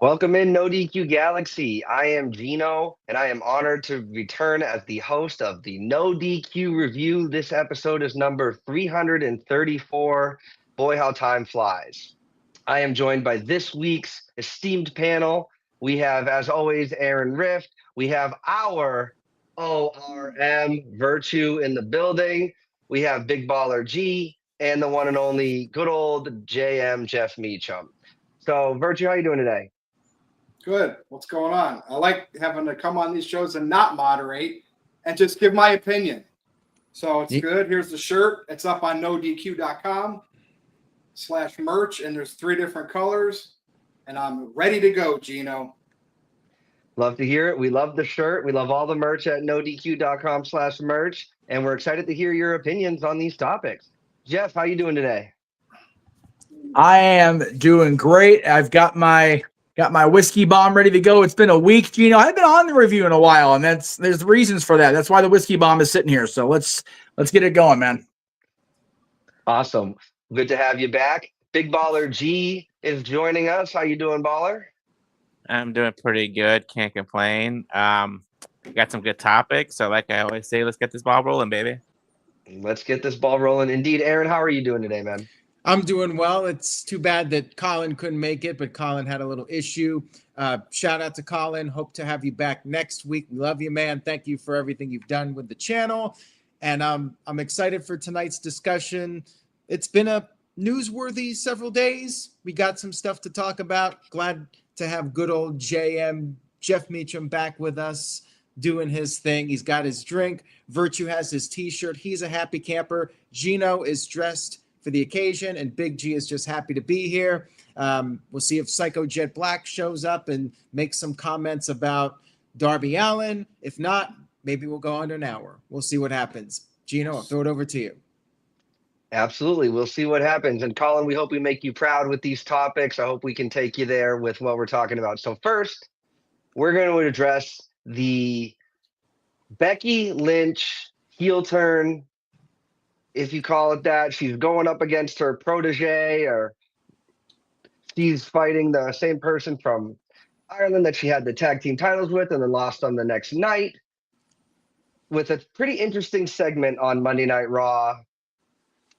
Welcome in NoDQ Galaxy. I am Gino, and I am honored to return as the host of the NoDQ review. This episode is number 334. Boy, how time flies. I am joined by this week's esteemed panel. We have, as always, Aaron Rift. We have our ORM Virtue in the building. We have Big Baller G and the one and only good old JM Jeff Meacham. So, Virtue, how you doing today? Good. What's going on? I like having to come on these shows and not moderate and just give my opinion. So it's good. Here's the shirt. It's up on NoDQ.com/merch, and there's 3 different colors. And I'm ready to go, Gino. Love to hear it. We love the shirt. We love all the merch at NoDQ.com/merch. And we're excited to hear your opinions on these topics. Jeff, how you doing today? I am doing great. I've got my whiskey bomb ready to go. It's been a week, Gino. I've been on the review in a while, and there's reasons for that. That's why the whiskey bomb is sitting here. So let's get it going, man. Awesome. Good to have you back. Big Baller G is joining us. How you doing, Baller? I'm doing pretty good. Can't complain. Got some good topics. So like I always say, let's get this ball rolling, baby. Let's get this ball rolling. Indeed. Aaron, how are you doing today, man? I'm doing well. It's too bad that Colin couldn't make it, but Colin had a little issue. Shout out to Colin. Hope to have you back next week. We love you, man. Thank you for everything you've done with the channel. And I'm excited for tonight's discussion. It's been a newsworthy several days. We got some stuff to talk about. Glad to have good old JM, Jeff Meacham, back with us doing his thing. He's got his drink. Virtue has his t-shirt. He's a happy camper. Gino is dressed for the occasion, and Big G is just happy to be here. We'll see if Psycho Jet Black shows up and makes some comments about Darby Allin. If not, maybe we'll go under an hour. We'll see what happens. Gino, I'll throw it over to you. Absolutely. We'll see what happens. And Colin, we hope we make you proud with these topics. I hope we can take you there with what we're talking about. So first, we're going to address the Becky Lynch heel turn, if you call it that. She's going up against her protege, or she's fighting the same person from Ireland that she had the tag team titles with and then lost on the next night, with a pretty interesting segment on Monday Night Raw.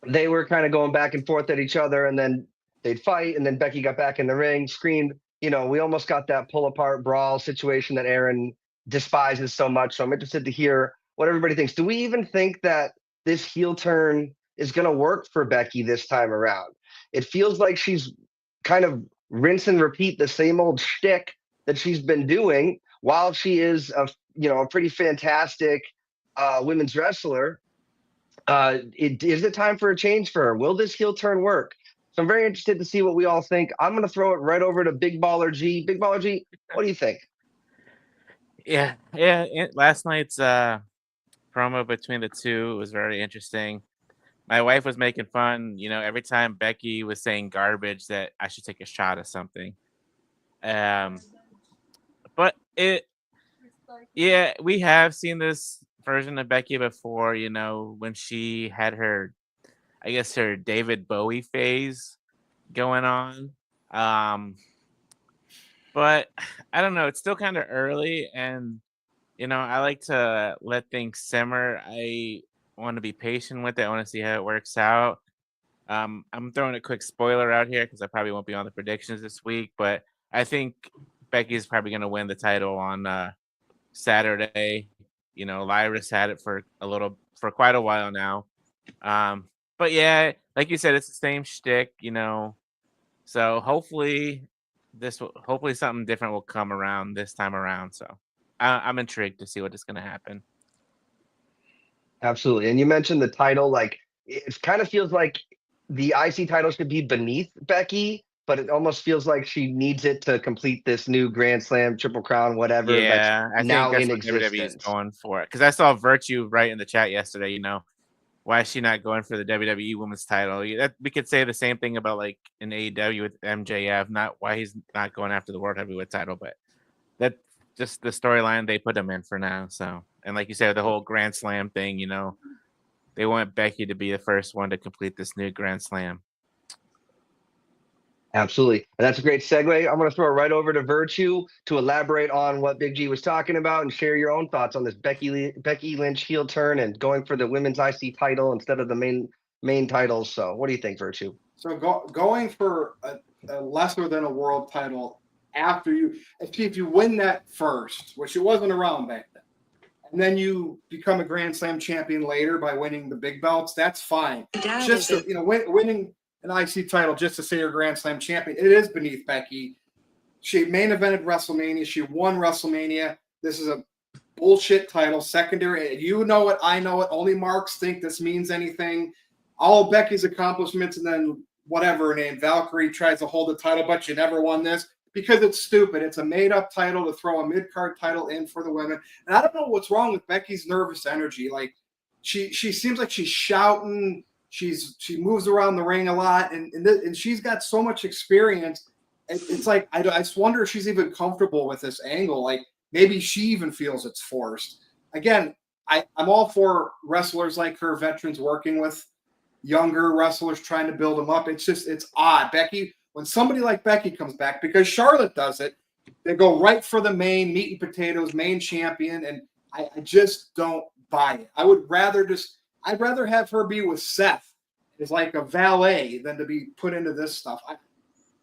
They were kind of going back and forth at each other, and then they'd fight, and then Becky got back in the ring, screamed. You know, we almost got that pull-apart brawl situation that Aaron despises so much. So I'm interested to hear what everybody thinks. Do we even think that this heel turn is going to work for Becky this time around? It feels like she's kind of rinse and repeat the same old shtick that she's been doing while she is a pretty fantastic women's wrestler. Is it time for a change for her? Will this heel turn work? So I'm very interested to see what we all think. I'm going to throw it right over to Big Baller G. Big Baller G, what do you think? Yeah. Last night's promo between the two was very interesting. My wife was making fun, every time Becky was saying garbage that I should take a shot of something. But we have seen this version of Becky before, when she had her David Bowie phase going on. But I don't know, it's still kind of early, and I like to let things simmer. I want to be patient with it. I want to see how it works out. I'm throwing a quick spoiler out here because I probably won't be on the predictions this week, but I think Becky's probably going to win the title on Saturday. Lyra's had it for quite a while now. But yeah, like you said, it's the same shtick, So hopefully something different will come around this time around. So I'm intrigued to see what is going to happen. Absolutely. And you mentioned the title, like it kind of feels like the IC title should be beneath Becky, but it almost feels like she needs it to complete this new Grand Slam, Triple Crown, whatever. Yeah, that's now in existence. WWE is going for it. Because I saw Virtue right in the chat yesterday. Why is she not going for the WWE Women's title? We could say the same thing about like an AEW with MJF. Not why he's not going after the World Heavyweight title, but that's just the storyline they put him in for now. So, and like you said, the whole Grand Slam thing. They want Becky to be the first one to complete this new Grand Slam. Absolutely. And that's a great segue. I'm going to throw it right over to Virtue to elaborate on what Big G was talking about and share your own thoughts on this Becky Lynch heel turn and going for the women's IC title instead of the main titles. So what do you think, Virtue? So going for a lesser than a world title after if you win that first, which it wasn't around back then, and then you become a Grand Slam champion later by winning the big belts, that's fine. Just to, winning an IC title just to say you're Grand Slam champion, it is beneath Becky. She main evented WrestleMania. She won WrestleMania. This is a bullshit title, secondary. You know it. I know it. Only marks think this means anything. All Becky's accomplishments, and then whatever her name, Valkyrie tries to hold the title, but she never won this because it's stupid. It's a made-up title to throw a mid-card title in for the women. And I don't know what's wrong with Becky's nervous energy. Like she seems like she's shouting. She moves around the ring a lot, and she's got so much experience. It's like I just wonder if she's even comfortable with this angle. Like maybe she even feels it's forced. Again, I'm all for wrestlers like her, veterans working with younger wrestlers trying to build them up. It's odd. Becky, when somebody like Becky comes back, because Charlotte does it, they go right for the main meat and potatoes, main champion, and I just don't buy it. I'd rather have her be with Seth as like a valet than to be put into this stuff.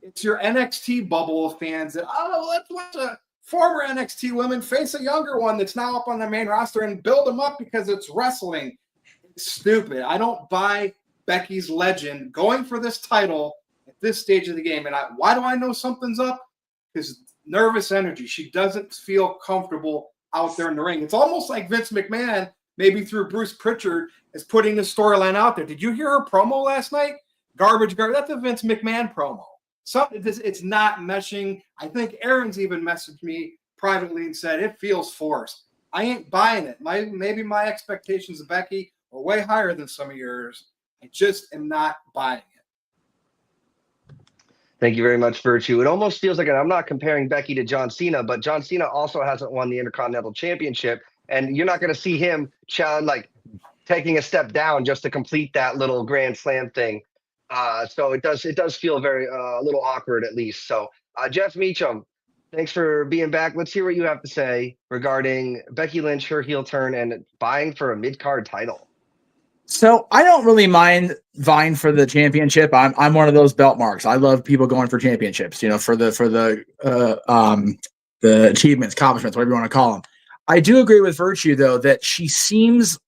It's your NXT bubble of fans that, let's watch a former NXT woman face a younger one that's now up on the main roster and build them up because it's wrestling. It's stupid. I don't buy Becky's legend going for this title at this stage of the game. And why do I know something's up? Because nervous energy. She doesn't feel comfortable out there in the ring. It's almost like Vince McMahon, maybe through Bruce Pritchard, is putting the storyline out there. Did you hear her promo last night? Garbage. That's a Vince McMahon promo. It's not meshing. I think Aaron's even messaged me privately and said it feels forced. I ain't buying it. Maybe my expectations of Becky are way higher than some of yours. I just am not buying it. Thank you very much, Virtue. It almost feels like, and I'm not comparing Becky to John Cena, but John Cena also hasn't won the Intercontinental Championship, and you're not going to see him taking a step down just to complete that little Grand Slam thing. So it does feel very a little awkward at least. So Jeff Meacham, thanks for being back. Let's hear what you have to say regarding Becky Lynch, her heel turn, and vying for a mid-card title. So I don't really mind vying for the championship. I'm one of those belt marks. I love people going for championships, for the achievements, accomplishments, whatever you want to call them. I do agree with Virtue though that she seems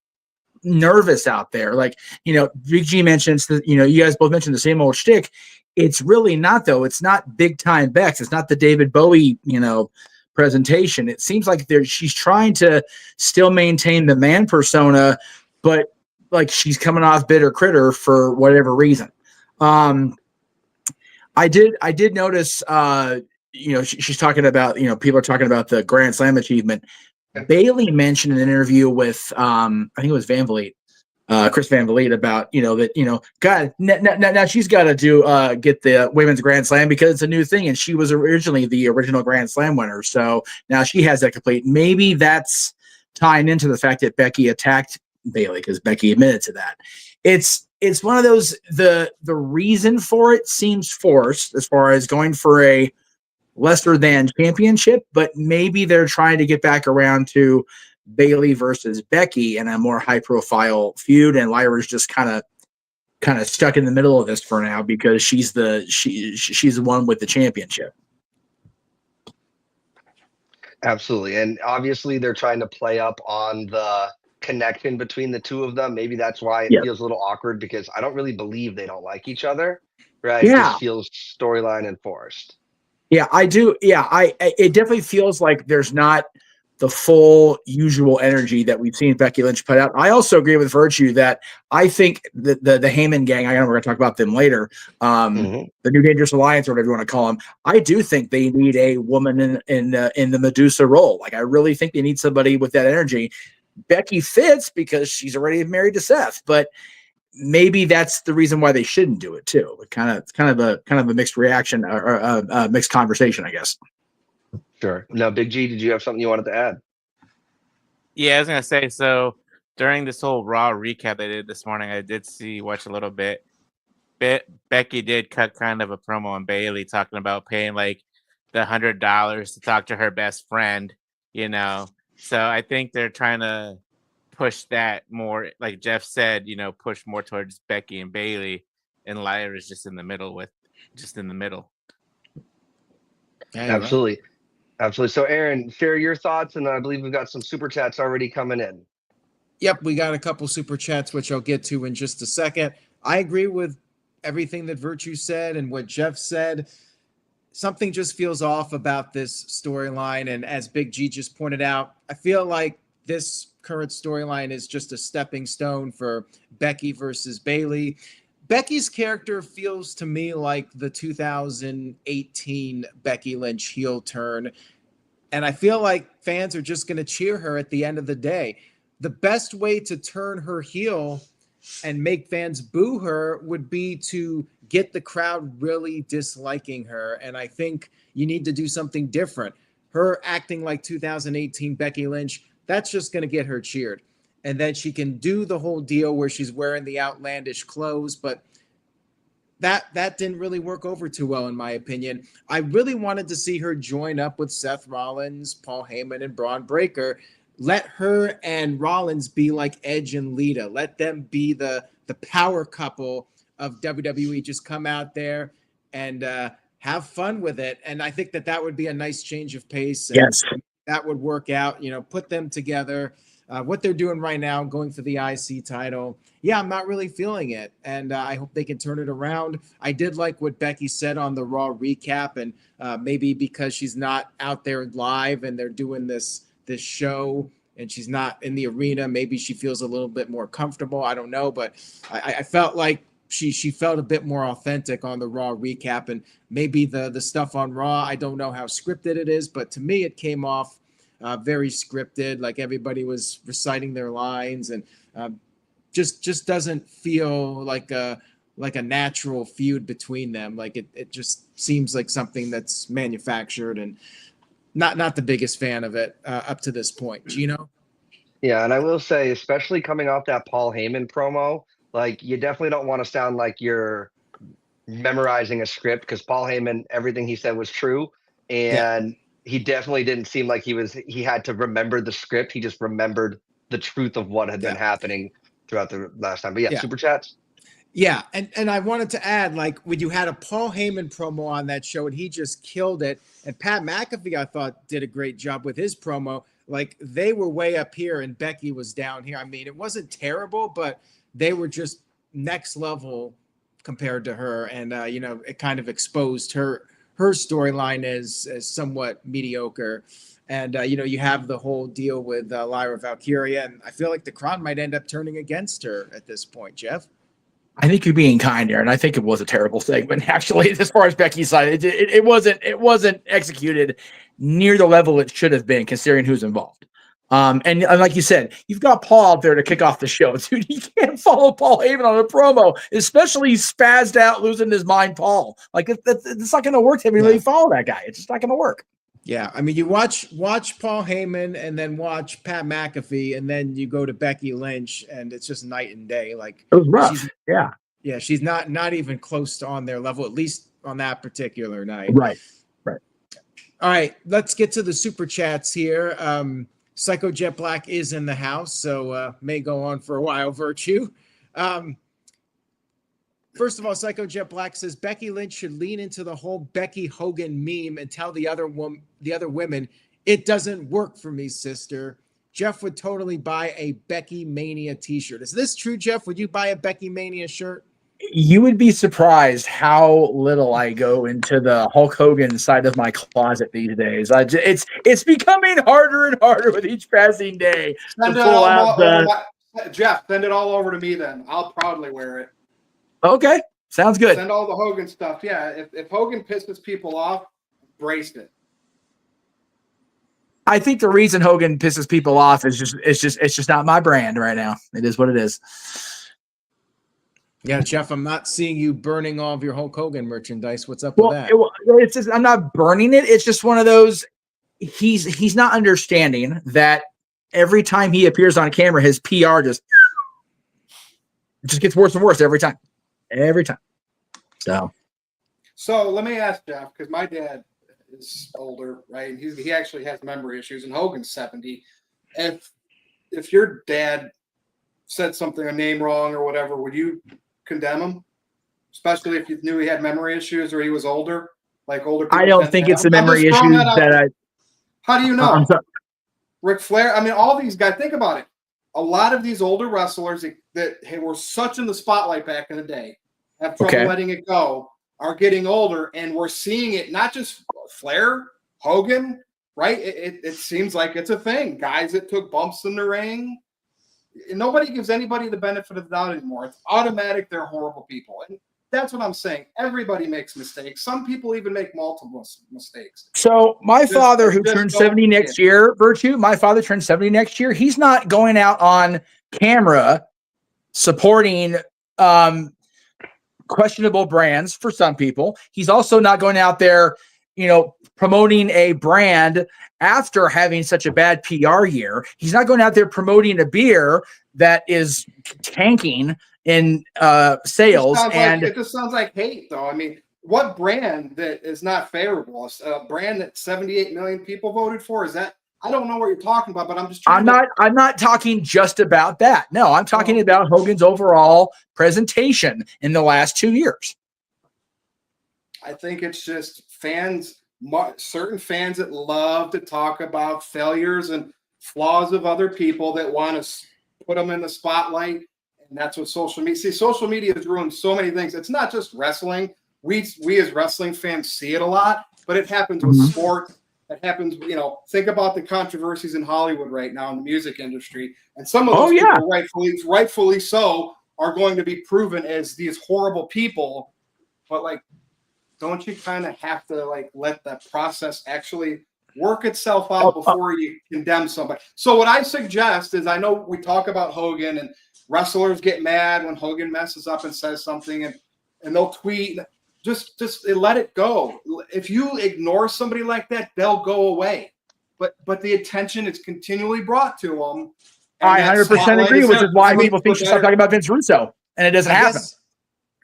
nervous out there. Like, Big G mentions that, you guys both mentioned the same old shtick. It's really not though. It's not big time Bex. It's not the David Bowie, presentation. It seems like she's trying to still maintain the man persona, but like she's coming off bitter critter for whatever reason. I did notice, she's talking about, people are talking about the Grand Slam achievement. Bailey mentioned in an interview with, I think it was Van Vliet, Chris Van Vliet, about, God, now she's got to get the women's Grand Slam because it's a new thing. And she was originally the original Grand Slam winner. So now she has that complete. Maybe that's tying into the fact that Becky attacked Bailey because Becky admitted to that. It's one of those, the reason for it seems forced as far as going for a lesser than championship, but maybe they're trying to get back around to Bailey versus Becky in a more high profile feud, and Lyra's just kind of stuck in the middle of this for now because she's the one with the championship. Absolutely. And obviously they're trying to play up on the connection between the two of them. Maybe that's why it feels a little awkward because I don't really believe they don't like each other. Right. Yeah. It just feels storyline and forced. Yeah, I do. Yeah, it definitely feels like there's not the full usual energy that we've seen Becky Lynch put out. I also agree with Virtue that I think the Heyman gang, I know we're going to talk about them later, the New Dangerous Alliance or whatever you want to call them, I do think they need a woman in the Medusa role. Like, I really think they need somebody with that energy. Becky fits because she's already married to Seth, but maybe that's the reason why they shouldn't do it too. It's kind of a mixed reaction or a mixed conversation, I guess. Sure. Now, Big G, did you have something you wanted to add? Yeah, I was gonna say, so during this whole Raw recap they did this morning, I did watch a little bit. Becky did cut kind of a promo on Bailey talking about paying like the $100 to talk to her best friend, you know. So I think they're trying to push that more, like Jeff said, you know, push more towards Becky and Bailey, and Lyra is just in the middle. Yeah, you're right. Absolutely. Absolutely. So, Aaron, share your thoughts, and I believe we've got some super chats already coming in. Yep, we got a couple super chats, which I'll get to in just a second. I agree with everything that Virtue said and what Jeff said. Something just feels off about this storyline. And as Big G just pointed out, I feel like this current storyline is just a stepping stone for Becky versus Bailey. Becky's character feels to me like the 2018 Becky Lynch heel turn. And I feel like fans are just going to cheer her at the end of the day. The best way to turn her heel and make fans boo her would be to get the crowd really disliking her. And I think you need to do something different. Her acting like 2018 Becky Lynch, that's just going to get her cheered. And then she can do the whole deal where she's wearing the outlandish clothes, but that didn't really work over too well, in my opinion. I really wanted to see her join up with Seth Rollins, Paul Heyman, and Bron Breakker. Let her and Rollins be like Edge and Lita. Let them be the power couple of WWE. Just come out there and have fun with it. And I think that would be a nice change of pace. And Yes. that would work out. You know, put them together. What they're doing right now, going for the IC title, yeah, I'm not really feeling it. And I hope they can turn it around. I did like what Becky said on the Raw recap. And maybe because she's not out there live and they're doing this show and she's not in the arena, maybe she feels a little bit more comfortable. I don't know, but I felt like she felt a bit more authentic on the Raw recap, and maybe the stuff on Raw, I don't know how scripted it is, but to me it came off very scripted, like everybody was reciting their lines, and just doesn't feel like a natural feud between them. Like it just seems like something that's manufactured, and not the biggest fan of it up to this point. Gino? Yeah, and I will say, especially coming off that Paul Heyman promo, like you definitely don't want to sound like you're memorizing a script, because Paul Heyman, everything he said was true, and he definitely didn't seem like he had to remember the script. He just remembered the truth of what had been happening throughout the last time. But super chats. Yeah, and I wanted to add, like, when you had a Paul Heyman promo on that show and he just killed it, and Pat McAfee, I thought, did a great job with his promo. Like, they were way up here and Becky was down here. I mean, it wasn't terrible, but they were just next level compared to her. And, it kind of exposed her storyline as somewhat mediocre. And, you have the whole deal with Lyra Valkyria, and I feel like the crowd might end up turning against her at this point, Jeff. I think you're being kind there, and I think it was a terrible segment, actually, as far as Becky's side. It wasn't executed near the level it should have been, considering who's involved. And like you said, you've got Paul out there to kick off the show, dude. You can't follow Paul Heyman on a promo, especially spazzed out, losing his mind, Paul. Like it's not going to work to really follow that guy. It's just not going to work. Yeah, I mean, you watch Paul Heyman and then watch Pat McAfee, and then you go to Becky Lynch, and it's just night and day. Like, it was rough. Yeah, she's not even close to on their level, at least on that particular night. Right. All right, let's get to the super chats here. Psycho Jet Black is in the house, so may go on for a while. Virtue. First of all, Psycho Jet Black says Becky Lynch should lean into the whole Becky Hogan meme and tell the other women, it doesn't work for me, sister. Jeff would totally buy a Becky Mania t-shirt. Is this true, Jeff? Would you buy a Becky Mania shirt? You would be surprised how little I go into the Hulk Hogan side of my closet these days. It's becoming harder and harder with each passing day to pull out Jeff, send it all over to me then. I'll proudly wear it. Okay, sounds good. Send all the Hogan stuff. Yeah, if Hogan pisses people off, brace it. I think the reason Hogan pisses people off is it's just not my brand right now. It is what it is. Yeah, Jeff, I'm not seeing you burning all of your Hulk Hogan merchandise. What's up with that? It's just, I'm not burning it. It's just one of those. He's not understanding that every time he appears on camera, his PR just gets worse and worse every time. Every time. So let me ask Jeff, because my dad is older, right? And he actually has memory issues, and Hogan's 70. If your dad said something, a name wrong or whatever, would you condemn him? Especially if you knew he had memory issues or he was older, like older people. I don't think it's the memory issues that How do you know? I'm sorry. Ric Flair, I mean, all these guys, think about it. A lot of these older wrestlers that were such in the spotlight back in the day, have trouble letting it go, are getting older, and we're seeing it, not just Flair, Hogan, right? It seems like it's a thing. Guys that took bumps in the ring. Nobody gives anybody the benefit of the doubt anymore. It's automatic they're horrible people. And that's what I'm saying. Everybody makes mistakes. Some people even make multiple mistakes. So my father, who turns 70 next year, my father turns 70 next year. He's not going out on camera supporting questionable brands for some people. He's also not going out there, promoting a brand after having such a bad PR year. He's not going out there promoting a beer that is tanking in sales. It just sounds like hate, though. I mean, what brand that is not favorable? A brand that 78 million people voted for? Is that? I don't know what you're talking about, but I'm just trying I'm not talking just about that. No, I'm talking about Hogan's overall presentation in the last 2 years. I think it's just certain fans that love to talk about failures and flaws of other people that want to put them in the spotlight. And that's what social media. See, social media has ruined so many things. It's not just wrestling. We as wrestling fans see it a lot, but it happens with sports. It happens, think about the controversies in Hollywood right now in the music industry. And some of those people, rightfully so, are going to be proven as these horrible people. But don't you kind of have to let that process actually work itself out before you condemn somebody? So what I suggest is, I know we talk about Hogan and wrestlers get mad when Hogan messes up and says something, and they'll tweet. Just let it go. If you ignore somebody like that, they'll go away. But the attention is continually brought to them. I 100% agree, which is why people think you start talking about Vince Russo, and it doesn't happen.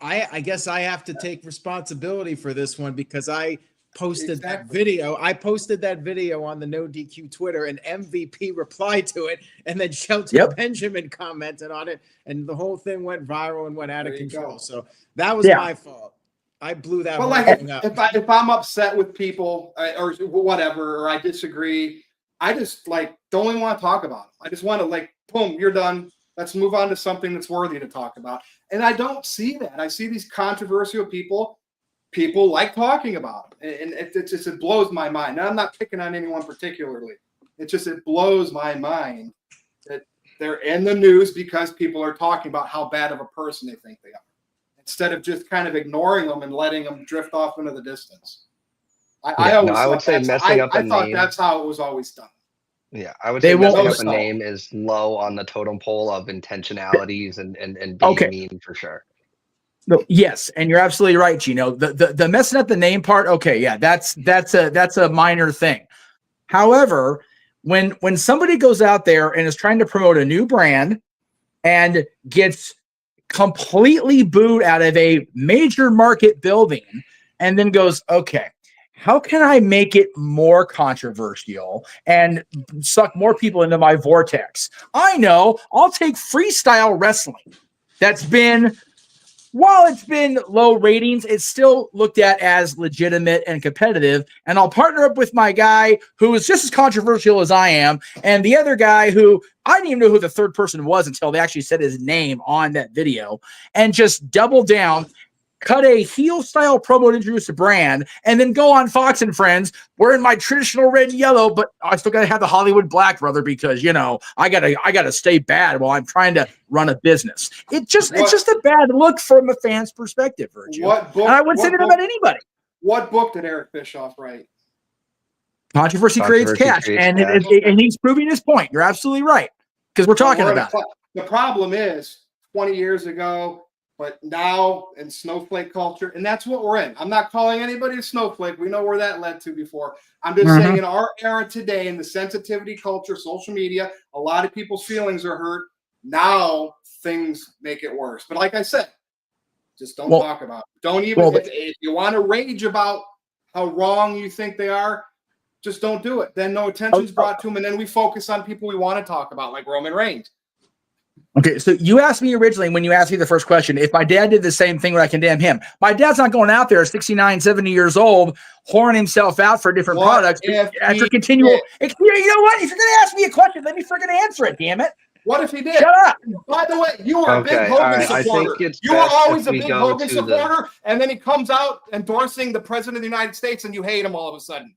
I guess I have to take responsibility for this one, because I posted that video. I posted that video on the NoDQ Twitter, and MVP replied to it, and then Shelton Benjamin commented on it, and the whole thing went viral and went out of control. So that was my fault. I blew that whole thing up. If I'm upset with people or whatever, or I disagree, I just don't even want to talk about it. I just want to boom, you're done. Let's move on to something that's worthy to talk about. And I don't see that. I see these controversial people like talking about them. And it blows my mind. Now, I'm not picking on anyone particularly. It blows my mind that they're in the news because people are talking about how bad of a person they think they are, instead of just kind of ignoring them and letting them drift off into the distance. I would say messing up a name. I thought that's how it was always done. Yeah, I would say messing up a name is low on the totem pole of intentionalities and being mean for sure. No, yes, and you're absolutely right, Gino. The messing up the name part, that's a minor thing. However, when somebody goes out there and is trying to promote a new brand and gets completely booed out of a major market building, and then goes, okay, how can I make it more controversial and suck more people into my vortex? I know, I'll take freestyle wrestling. That's been, while it's been low ratings, it's still looked at as legitimate and competitive. And I'll partner up with my guy who is just as controversial as I am, and the other guy who I didn't even know who the third person was until they actually said his name on that video, and just double down, cut a heel style promo to introduce a brand, and then go on Fox and Friends wearing my traditional red and yellow, but I still got to have the Hollywood black, brother, because I gotta stay bad while I'm trying to run a business. It's just a bad look from a fan's perspective, Virtue. And I wouldn't say that about anybody. What book did Eric Bischoff write? Controversy creates cash, and he's proving his point. You're absolutely right, because we're talking about it. The problem is 20 years ago, but now in snowflake culture, and that's what we're in. I'm not calling anybody a snowflake. We know where that led to before. I'm just saying in our era today, in the sensitivity culture, social media, a lot of people's feelings are hurt. Now things make it worse. But like I said, Just don't talk about it. Don't even, if you want to rage about how wrong you think they are, just don't do it. Then no attention's brought to them, and then we focus on people we want to talk about, like Roman Reigns. Okay, so you asked me originally when you asked me the first question, if my dad did the same thing, would I condemn him? My dad's not going out there 69, 70 years old, whoring himself out for different products after continual. You know what? If you're going to ask me a question, let me freaking answer it, damn it. What if he did? Shut up. By the way, you were a big Hogan supporter. You were always a big Hogan supporter, and then he comes out endorsing the president of the United States, and you hate him all of a sudden.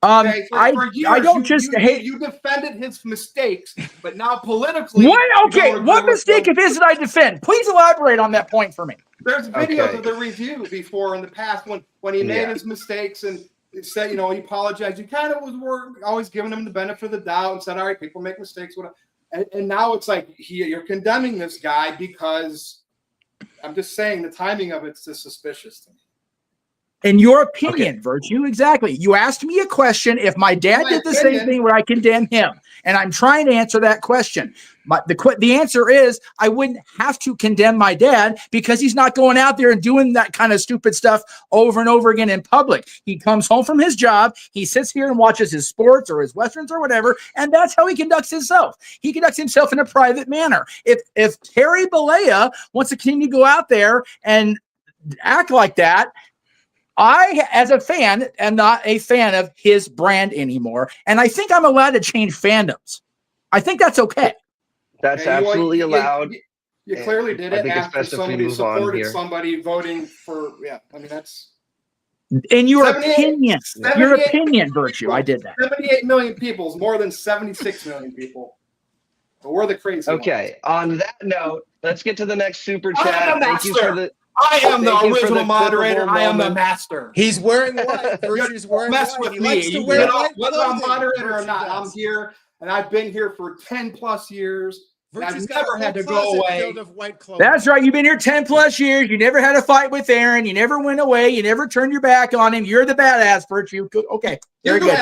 Okay, I don't just hate. You defended his mistakes, but now politically. What mistake of his did I defend? Please elaborate on that point for me. There's videos of the review before in the past when he made his mistakes and said, he apologized. You kind of were always giving him the benefit of the doubt and said, all right, people make mistakes. Whatever. And now it's like you're condemning this guy because I'm just saying the timing of it's just suspicious to me. In your opinion, Virtue, exactly. You asked me a question. If my dad did the same thing, would I condemn him? And I'm trying to answer that question. The answer is I wouldn't have to condemn my dad because he's not going out there and doing that kind of stupid stuff over and over again in public. He comes home from his job. He sits here and watches his sports or his Westerns or whatever, and that's how he conducts himself. He conducts himself in a private manner. If Terry Bollea wants to continue to go out there and act like that, I, as a fan, am not a fan of his brand anymore. And I think I'm allowed to change fandoms. I think that's okay. That's absolutely allowed. You clearly did it after somebody supported somebody voting for, I mean, that's. In your opinion, Virtue, I did that. 78 million people is more than 76 million people. But we're the crazy ones. On that note, let's get to the next super chat. Thank you for the. I am the original moderator. I am the master. He's wearing white. Virtue's wearing white. With he me. likes to wear white whether I'm moderator or Virtue not, does. I'm here, and I've been here for 10 plus years. Virtue's I've never had to go away. Of white clothing. That's right. You've been here 10 plus years. You never had a fight with Aaron. You never went away. You never turned your back on him. You're the badass, Virtue. Okay. Very good.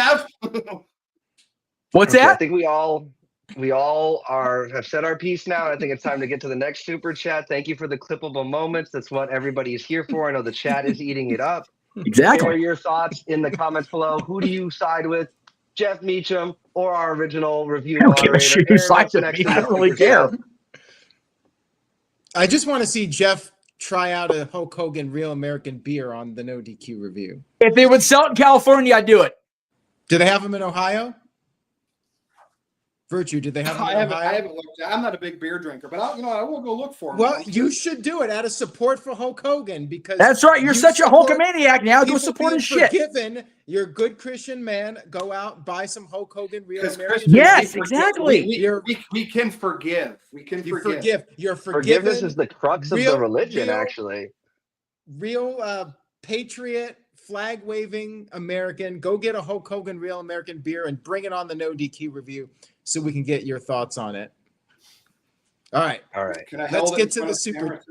What's that? I think we all have said our piece now. I think it's time to get to the next super chat. Thank you for the clippable moments. That's what everybody is here for. I know the chat is eating it up. Exactly. Share your thoughts in the comments below. Who do you side with, Jeff Meacham or our original review moderator? Who sides with me? I don't really care. I just want to see Jeff try out a Hulk Hogan Real American Beer on the NoDQ review. If they would sell it in California, I'd do it. Do they have them in Ohio? Virtue, did they have them in Ohio? I haven't looked. I'm not a big beer drinker, but I will go look for them. Well, you should do it out of support for Hulk Hogan because that's right. You're such a Hulkamaniac now. Go support his shit. You're a good Christian man. Go out, buy some Hulk Hogan Real American. Yes, exactly. We can forgive. We can forgive. You're forgiven. Forgiveness is the crux of the religion, actually. Real patriot, flag waving American. Go get a Hulk Hogan Real American Beer and bring it on the NoDQ review so we can get your thoughts on it. All right. Let's get to the super.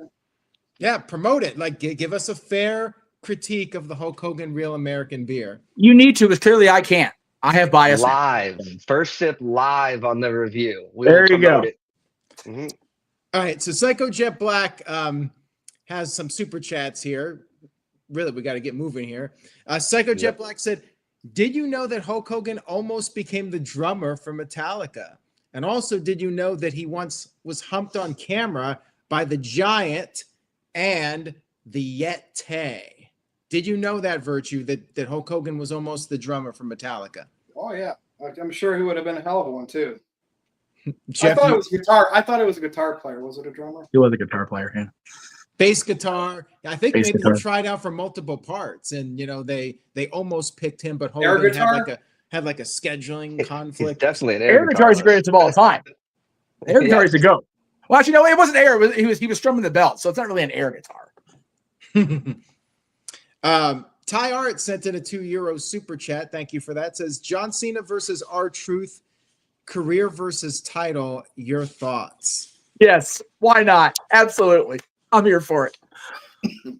Yeah, promote it. Like, give us a fair critique of the Hulk Hogan Real American Beer. You need to, because clearly I can't. I have bias. Live. First sip live on the review. There you go. Mm-hmm. All right. So Psycho Jet Black has some super chats here. Really, we got to get moving here. Psycho Jet Black said, did you know that Hulk Hogan almost became the drummer for Metallica? And also, did you know that he once was humped on camera by the Giant and the Yeti? Did you know that, Virtue, that Hulk Hogan was almost the drummer for Metallica? Oh, yeah. I'm sure he would have been a hell of a one, too. Jeff, I thought it was guitar. I thought it was a guitar player. Was it a drummer? He was a guitar player, yeah. Bass guitar. I think maybe he tried out for multiple parts, and they almost picked him, but Hogan had like a scheduling conflict. He's definitely an air guitar is the greatest of all time. Air guitar is the GOAT. Well, actually, no, it wasn't air. He was strumming the belt, so it's not really an air guitar. Ty Art sent in a €2 super chat. Thank you for that. Says John Cena versus R-Truth, career versus title. Your thoughts? Yes. Why not? Absolutely. I'm here for it.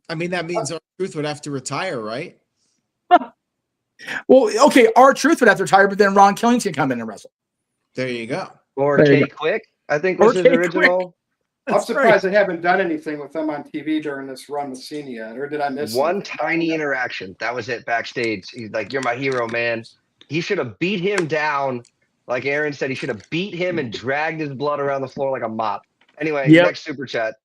I mean, that means R-Truth would have to retire, right? Well, okay, R-Truth would have to retire, but then Ron Killings can come in and wrestle. There you go. Or K Quick, I think was his original. I'm surprised they haven't done anything with them on TV during this run with Cena yet, or did I miss One something? tiny interaction. That was it backstage. He's like, "You're my hero, man." He should have beat him down. Like Aaron said, he should have beat him and dragged his blood around the floor like a mop. Anyway, Yep. next super chat.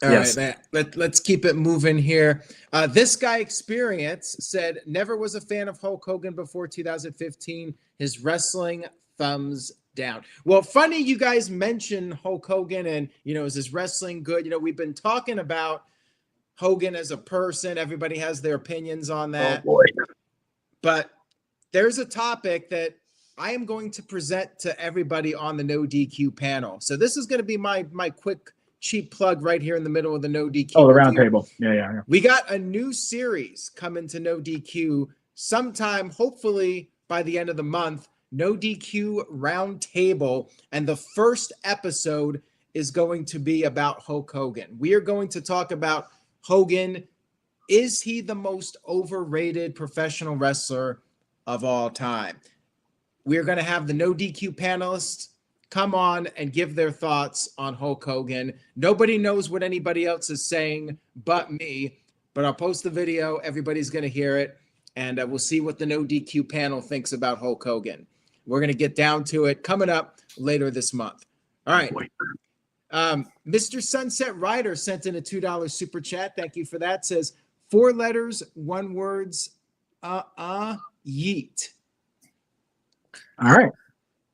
All Yes. right, let's keep it moving here. This guy Experience said, never was a fan of Hulk Hogan before 2015. His wrestling, thumbs down. Well, funny you guys mention Hulk Hogan and, is his wrestling good? We've been talking about Hogan as a person. Everybody has their opinions on that. Oh boy. But there's a topic that I am going to present to everybody on the NoDQ panel. So this is going to be my quick cheap plug right here in the middle of the NoDQ. Oh, the round table. Yeah. We got a new series coming to NoDQ sometime, hopefully by the end of the month. NoDQ round table, and the first episode is going to be about Hulk Hogan. We are going to talk about Hogan. Is he the most overrated professional wrestler of all time? We're going to have the NoDQ panelists come on and give their thoughts on Hulk Hogan. Nobody knows what anybody else is saying but me, but I'll post the video. Everybody's going to hear it, and we'll see what the NoDQ panel thinks about Hulk Hogan. We're going to get down to it coming up later this month. All right. Mr. Sunset Rider sent in a $2 super chat. Thank you for that. Says 4 letters, 1 words, yeet. All right.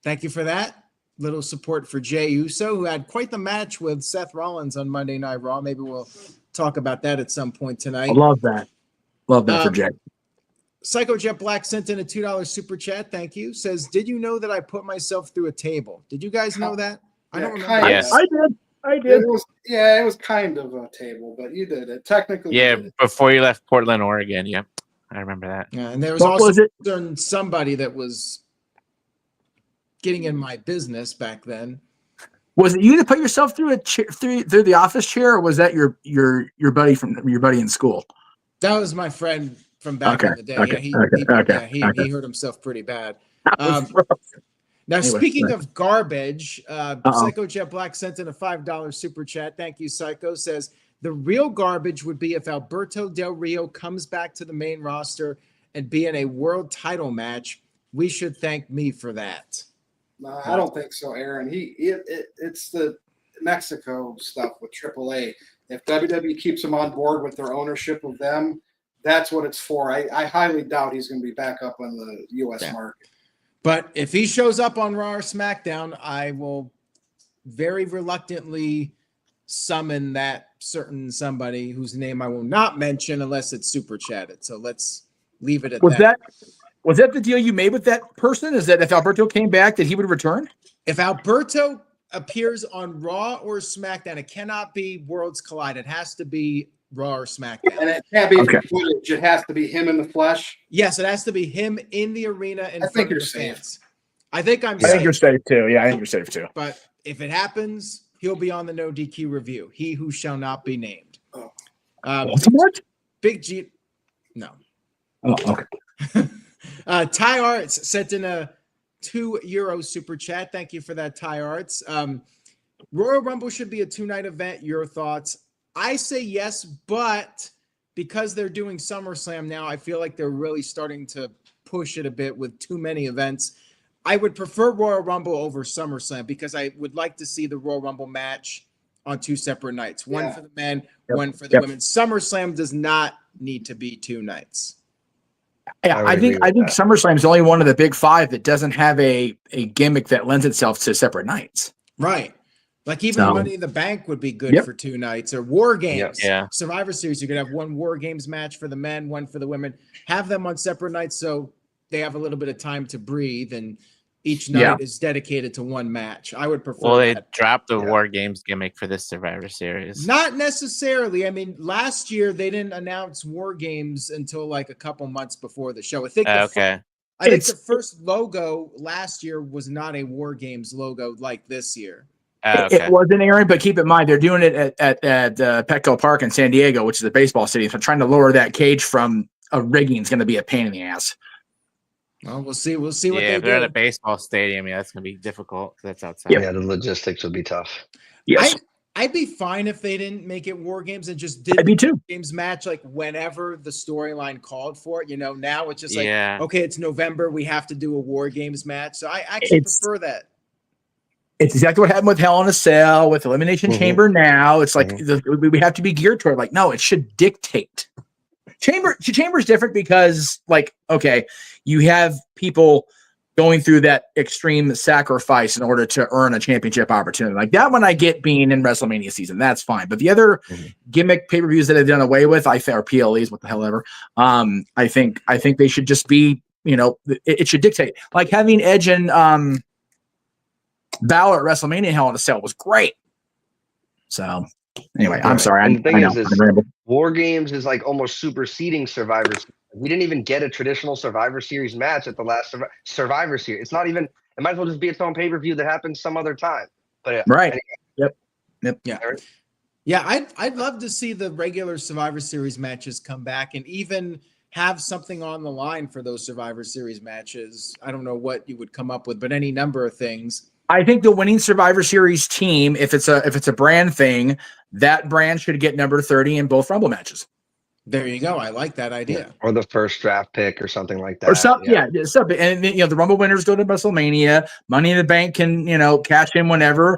Thank you for that. Little support for Jey Uso, who had quite the match with Seth Rollins on Monday Night Raw. Maybe we'll talk about that at some point tonight. I love that. Love that for Jey. Psycho Jet Black sent in a $2 super chat. Thank you. Says, did you know that I put myself through a table? Did you guys know that? I don't remember. Kind of. Yes. I did. It was kind of a table, but you did it. Technically, Yeah, you did it. before you left Portland, Oregon. Yep, I remember that. Yeah, and there was What also was it? somebody that was getting in my business back then. Was it you that put yourself through a chair, through the office chair, or was that your buddy in school? That was my friend from back in the day. He hurt himself pretty bad. Now, Anyway, speaking right. of garbage, Psycho Jet Black sent in a $5 super chat. Thank you, Psycho. Says, the real garbage would be if Alberto Del Rio comes back to the main roster and be in a world title match. We should thank me for that. No, I don't think so, Aaron. It's the Mexico stuff with AAA. If WWE keeps him on board with their ownership of them, that's what it's for. I highly doubt he's going to be back up on the U.S. market. But if he shows up on Raw or SmackDown, I will very reluctantly summon that certain somebody whose name I will not mention unless it's super chatted. So let's leave it at that. Was that the deal you made with that person? Is that if Alberto came back, that he would return? If Alberto appears on Raw or SmackDown, it cannot be Worlds Collide. It has to be Raw or SmackDown. And it can't be footage. It has to be him in the flesh. Yes, it has to be him in the arena in front of the fans. I think I think you're safe too. Yeah, I think you're safe too. But if it happens, he'll be on the NoDQ review. He who shall not be named. What? Big G. No. Oh, okay. Ty Arts sent in a €2 super chat. Thank you for that, Ty Arts. Royal Rumble should be a 2-night event. Your thoughts? I say yes, but because they're doing SummerSlam now, I feel like they're really starting to push it a bit with too many events. I would prefer Royal Rumble over SummerSlam because I would like to see the Royal Rumble match on 2 separate nights. One for the men, one for the women. SummerSlam does not need to be 2 nights. Yeah, I think SummerSlam is only one of the big 5 that doesn't have a gimmick that lends itself to separate nights. Right. Like even Money in the Bank would be good for 2 nights, or War Games. Yeah. Survivor Series, you could have 1 War Games match for the men, 1 for the women. Have them on separate nights so they have a little bit of time to breathe, and each night is dedicated to 1 match. I would prefer Well, they that. dropped the War Games gimmick for this Survivor Series. Not necessarily. I mean, last year they didn't announce War Games until like a couple months before the show. I think the first logo last year was not a War Games logo like this year. It wasn't, Aaron, but keep in mind they're doing it at Petco Park in San Diego, which is a baseball stadium. So trying to lower that cage from a rigging is going to be a pain in the ass. Well, we'll see what they do. Yeah, if they're at a baseball stadium, that's going to be difficult because that's outside. Yeah, the logistics would be tough. Yes. I'd be fine if they didn't make it War Games and just did I'd be too. Games match like whenever the storyline called for it. Now it's just Yeah. like, okay, it's November, we have to do a War Games match. So I actually prefer that. It's exactly what happened with Hell in a Cell, with Elimination Chamber now. It's like we have to be geared toward, like, no, it should dictate. Chamber's different because, like, okay, you have people going through that extreme sacrifice in order to earn a championship opportunity. Like that one I get being in WrestleMania season. That's fine. But the other gimmick pay-per-views that have done away with, or PLEs, what the hell ever, I think they should just be, it should dictate. Like having Edge and Balor at WrestleMania Hell in a Cell was great. So anyway, I'm sorry. And the thing is War Games is like almost superseding Survivor. We didn't even get a traditional Survivor Series match at the last Survivor Series. It's not even. It might as well just be its own pay-per-view that happens some other time. But right. Anyway. Yep. Yeah. Yeah, I'd love to see the regular Survivor Series matches come back and even have something on the line for those Survivor Series matches. I don't know what you would come up with, but any number of things. I think the winning Survivor Series team, if it's a brand thing, that brand should get number 30 in both Rumble matches. There you go. I like that idea. Or the first draft pick or something like that. Or something, something. And the Rumble winners go to WrestleMania. Money in the Bank can, cash in whenever.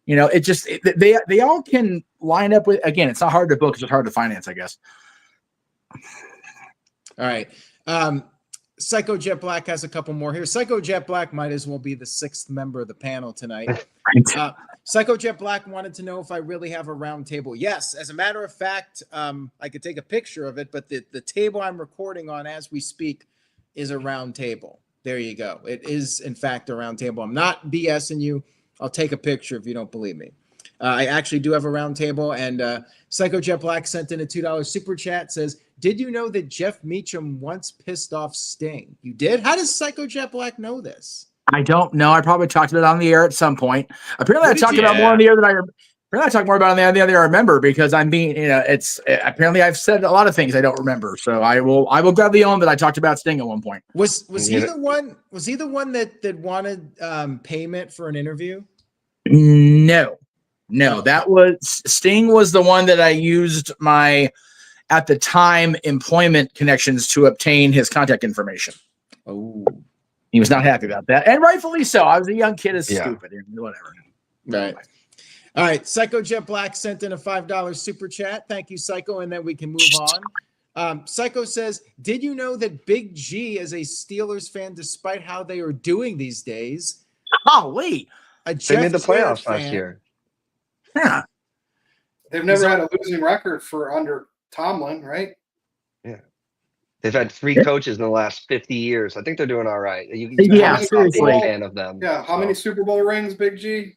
It just they all can line up with. Again, it's not hard to book; it's just hard to finance, I guess. All right. Psycho Jet Black has a couple more here. Psycho Jet Black might as well be the sixth member of the panel tonight. Psycho Jet Black wanted to know if I really have a round table. Yes, as a matter of fact, I could take a picture of it, but the table I'm recording on as we speak is a round table. There you go. It is, in fact, a round table. I'm not BSing you. I'll take a picture if you don't believe me. I actually do have a round table, and Psycho Jet Black sent in a $2 super chat, says, did you know that Jeff Meacham once pissed off Sting? You did? How does Psycho Jet Black know this? I don't know. I probably talked about it on the air at some point. Apparently, I talked about more on the air than I talked more about on the air I remember, because I'm being, it's apparently I've said a lot of things I don't remember. So I will gladly own that I talked about Sting at one point. Was he the one? Was he the one that wanted payment for an interview? No, that was Sting. Was the one that I used my, at the time, employment connections to obtain his contact information. Oh, he was not happy about that, and rightfully so. I was a young kid, stupid, and whatever. Right. All right. Psycho Jet Black sent in a $5 super chat. Thank you, Psycho, and then we can move on. Psycho says, did you know that Big G is a Steelers fan despite how they are doing these days? Golly. They made the playoffs last year. Yeah. They've never had a losing record for under Tomlin, right? Yeah. They've had 3 coaches in the last 50 years. I think they're doing all right. Seriously. I'm a fan of them. Yeah. How many Super Bowl rings, Big G?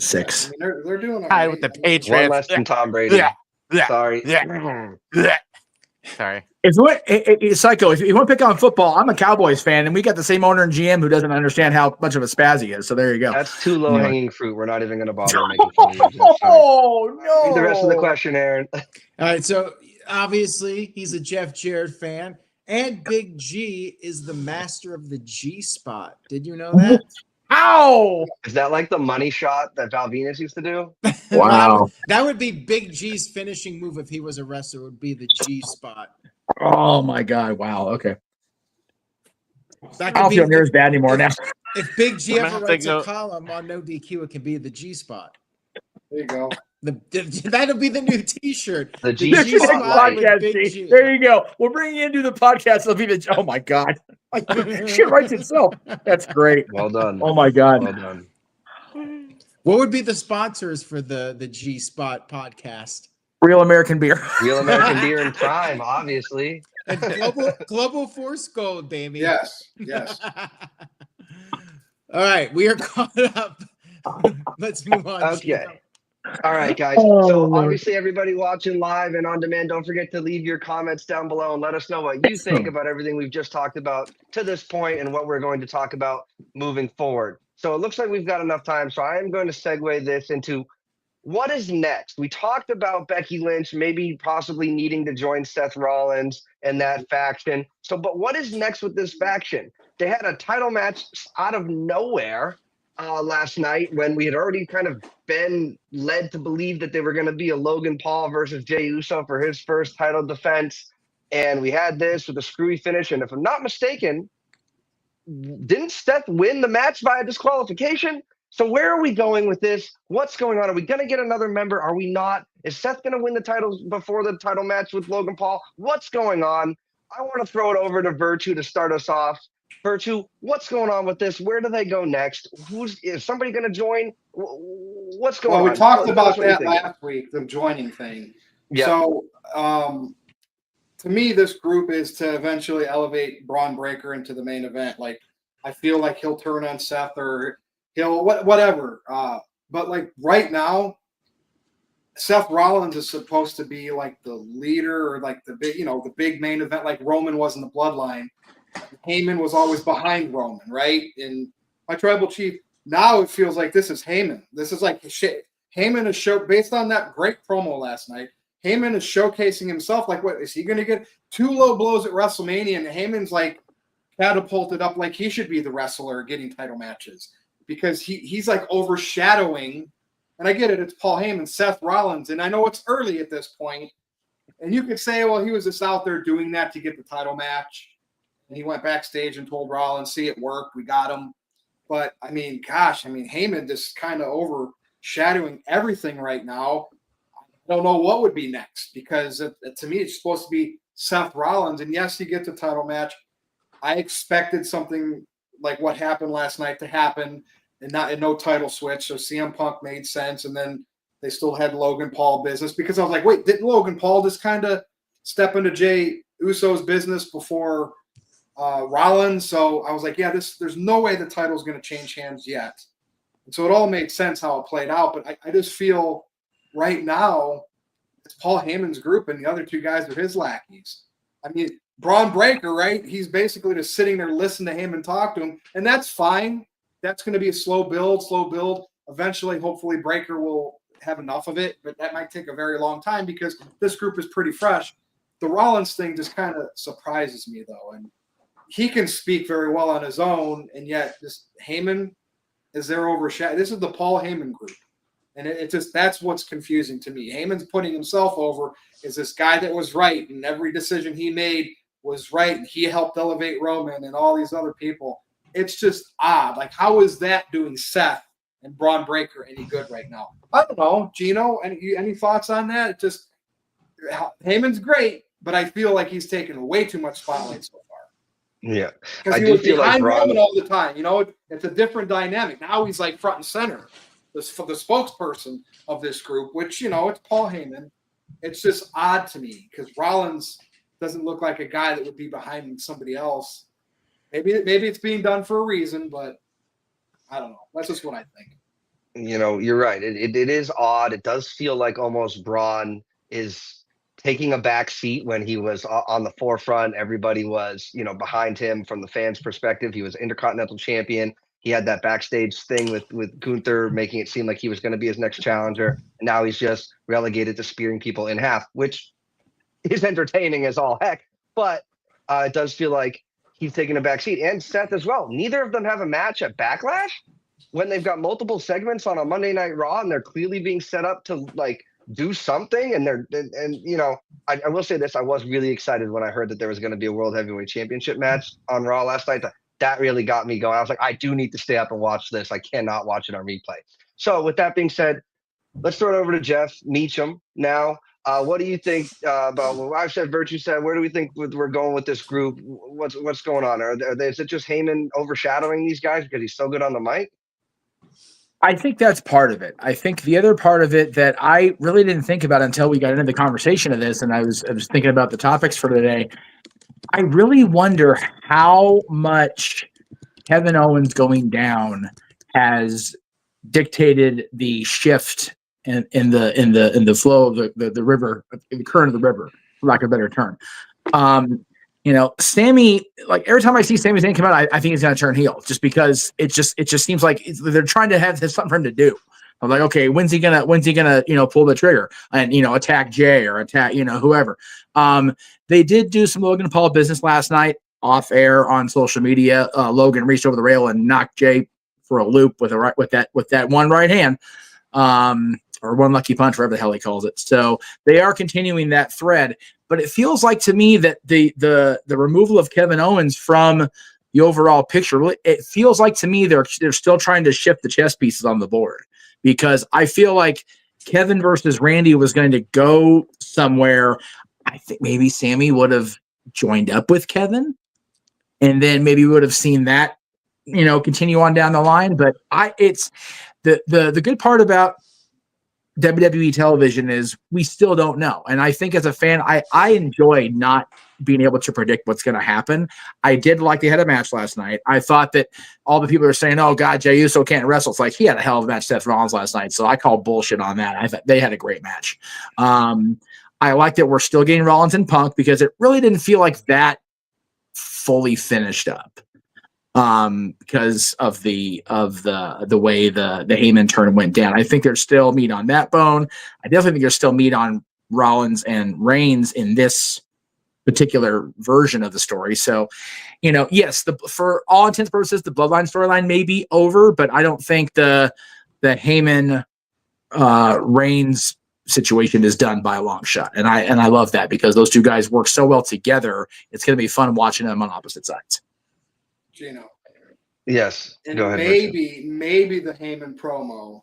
6. I mean, they're doing all Hi right. with the Patriots. One less than Tom Brady. Sorry. Sorry. Psycho, if you want to pick on football, I'm a Cowboys fan, and we got the same owner and GM who doesn't understand how much of a spaz he is. So there you go. That's too low-hanging fruit. We're not even going to bother making fun of you. Oh, no. Read the rest of the question, Aaron. All right. So obviously he's a Jeff Jarrett fan, and Big G is the master of the G spot. Did you know that? Ow! Is that like the money shot that Val Venus used to do? Wow. That would be Big G's finishing move if he was a wrestler, would be the G spot. Oh, my God. Wow. Okay. That I don't could feel be, near as bad anymore now. if Big G I'm ever gonna have writes to a go- column on NoDQ, it can be the G spot. There you go. That'll be the new T-shirt. The G This is a spot. with podcast, Big G. G. There you go. We'll bring you into the podcast. It'll be the, oh, my God. Like, shit writes itself. That's great. Well done. Oh, my God. Well done. What would be the sponsors for the G Spot podcast? Real American beer. Real American beer in prime, obviously. And Global Force Gold, baby. Yes. All right, we are caught up. Let's move on. Okay. Gino. All right, guys. Oh, So Lord. obviously everybody watching live and on demand, don't forget to leave your comments down below and let us know what you think about everything we've just talked about to this point and what we're going to talk about moving forward. So it looks like we've got enough time. So I am going to segue this into what is next. We talked about Becky Lynch maybe possibly needing to join Seth Rollins and that faction. So, but what is next with this faction? They had a title match out of nowhere. last night when we had already kind of been led to believe that they were going to be a Logan Paul versus Jey Uso for his first title defense. And we had this with a screwy finish. And if I'm not mistaken, didn't Seth win the match via disqualification? So where are we going with this? What's going on? Are we going to get another member? Are we not? Is Seth going to win the titles before the title match with Logan Paul? What's going on? I want to throw it over to Virtue to start us off. Virtue, what's going on with this? Where do they go next? Is somebody going to join? What's going on? Well, we talked about that last week, the joining thing. Yeah. So, to me, this group is to eventually elevate Bron Breakker into the main event. Like, I feel like he'll turn on Seth or he'll whatever. But like right now, Seth Rollins is supposed to be like the leader or like the big, the big main event, like Roman was in the Bloodline. Heyman was always behind Roman, right? And my tribal chief. Now it feels like this is Heyman. This is like Heyman is based on that great promo last night. Heyman is showcasing himself. Like, what is he going to get? 2 low blows at WrestleMania, and Heyman's like catapulted up like he should be the wrestler getting title matches because he's like overshadowing. And I get it. It's Paul Heyman, Seth Rollins, and I know it's early at this point. And you could say, well, he was just out there doing that to get the title match. And he went backstage and told Rollins, see, it worked. We got him. But, I mean, Heyman just kind of overshadowing everything right now. I don't know what would be next because to me, it's supposed to be Seth Rollins. And yes, you get the title match. I expected something like what happened last night to happen and no title switch. So CM Punk made sense. And then they still had Logan Paul business because I was like, wait, didn't Logan Paul just kind of step into Jey Uso's business before Rollins? So I was like, yeah, there's no way the title's going to change hands yet. And so it all made sense how it played out. But I just feel right now it's Paul Heyman's group and the other 2 guys are his lackeys. I mean, Bron Breakker, right? He's basically just sitting there listening to him and talk to him. And that's fine. That's going to be a slow build. Eventually, hopefully, Breakker will have enough of it. But that might take a very long time because this group is pretty fresh. The Rollins thing just kind of surprises me, though. And he can speak very well on his own. And yet, this Heyman is there overshadowed. This is the Paul Heyman group. And it just, that's what's confusing to me. Heyman's putting himself over as this guy that was right, and every decision he made was right, and he helped elevate Roman and all these other people. It's just odd. Like, how is that doing Seth and Bron Breakker any good right now? I don't know. Gino, any thoughts on that? It just, Heyman's great, but I feel like he's taken way too much spotlight so far. Yeah. Because he was behind Roman all the time. It's a different dynamic. Now he's like front and center. The spokesperson of this group, which, it's Paul Heyman. It's just odd to me because Rollins doesn't look like a guy that would be behind somebody else. Maybe it's being done for a reason, but I don't know. That's just what I think. You're right. It is odd. It does feel like almost Bron is taking a back seat when he was on the forefront. Everybody was, behind him from the fans' perspective. He was Intercontinental Champion. He had that backstage thing with Gunther, making it seem like he was going to be his next challenger. And now he's just relegated to spearing people in half, which is entertaining as all heck. But it does feel like he's taking a back seat. And Seth as well. Neither of them have a match at Backlash when they've got multiple segments on a Monday Night Raw and they're clearly being set up to like do something. And I will say this. I was really excited when I heard that there was going to be a World Heavyweight Championship match on Raw last night. That really got me going. I was like, I do need to stay up and watch this. I cannot watch it on replay. So with that being said, let's throw it over to Jeff Meacham now. What do you think about what I've said, Virtue said? Where do we think we're going with this group? What's going on? Is it just Heyman overshadowing these guys because he's so good on the mic? I think that's part of it. I think the other part of it that I really didn't think about until we got into the conversation of this, and I was thinking about the topics for today. I really wonder how much Kevin Owens going down has dictated the shift in the flow of the river, the current of the river, for lack of a better term. Sammy, like every time I see Sami Zayn come out, I think he's going to turn heel just because it just seems like they're trying to have something for him to do. I'm like, okay, when's he gonna pull the trigger and attack Jay or attack whoever. They did do some Logan Paul business last night off air on social media. Logan reached over the rail and knocked Jay for a loop with that one right hand, or one lucky punch, whatever the hell he calls it. So they are continuing that thread, but it feels like to me that the removal of Kevin Owens from the overall picture, it feels like to me they're still trying to shift the chess pieces on the board, because I feel like Kevin versus Randy was going to go somewhere. I think maybe Sammy would have joined up with Kevin, and then maybe we would have seen that, continue on down the line. But it's the good part about WWE television is we still don't know. And I think as a fan, I enjoy not being able to predict what's going to happen. I did like they had a match last night. I thought that all the people are saying, oh God, Jey Uso can't wrestle. It's like, he had a hell of a match, Seth Rollins, last night. So I call bullshit on that. I thought they had a great match. I like that we're still getting Rollins and Punk, because it really didn't feel like that fully finished up. Because of the way the Heyman turn went down. I think there's still meat on that bone. I definitely think there's still meat on Rollins and Reigns in this particular version of the story. So, yes, for all intents and purposes, the Bloodline storyline may be over, but I don't think the Heyman Reigns situation is done by a long shot. And I love that, because those two guys work so well together. It's going to be fun watching them on opposite sides. Gino. Yes. And Go ahead. maybe the Heyman promo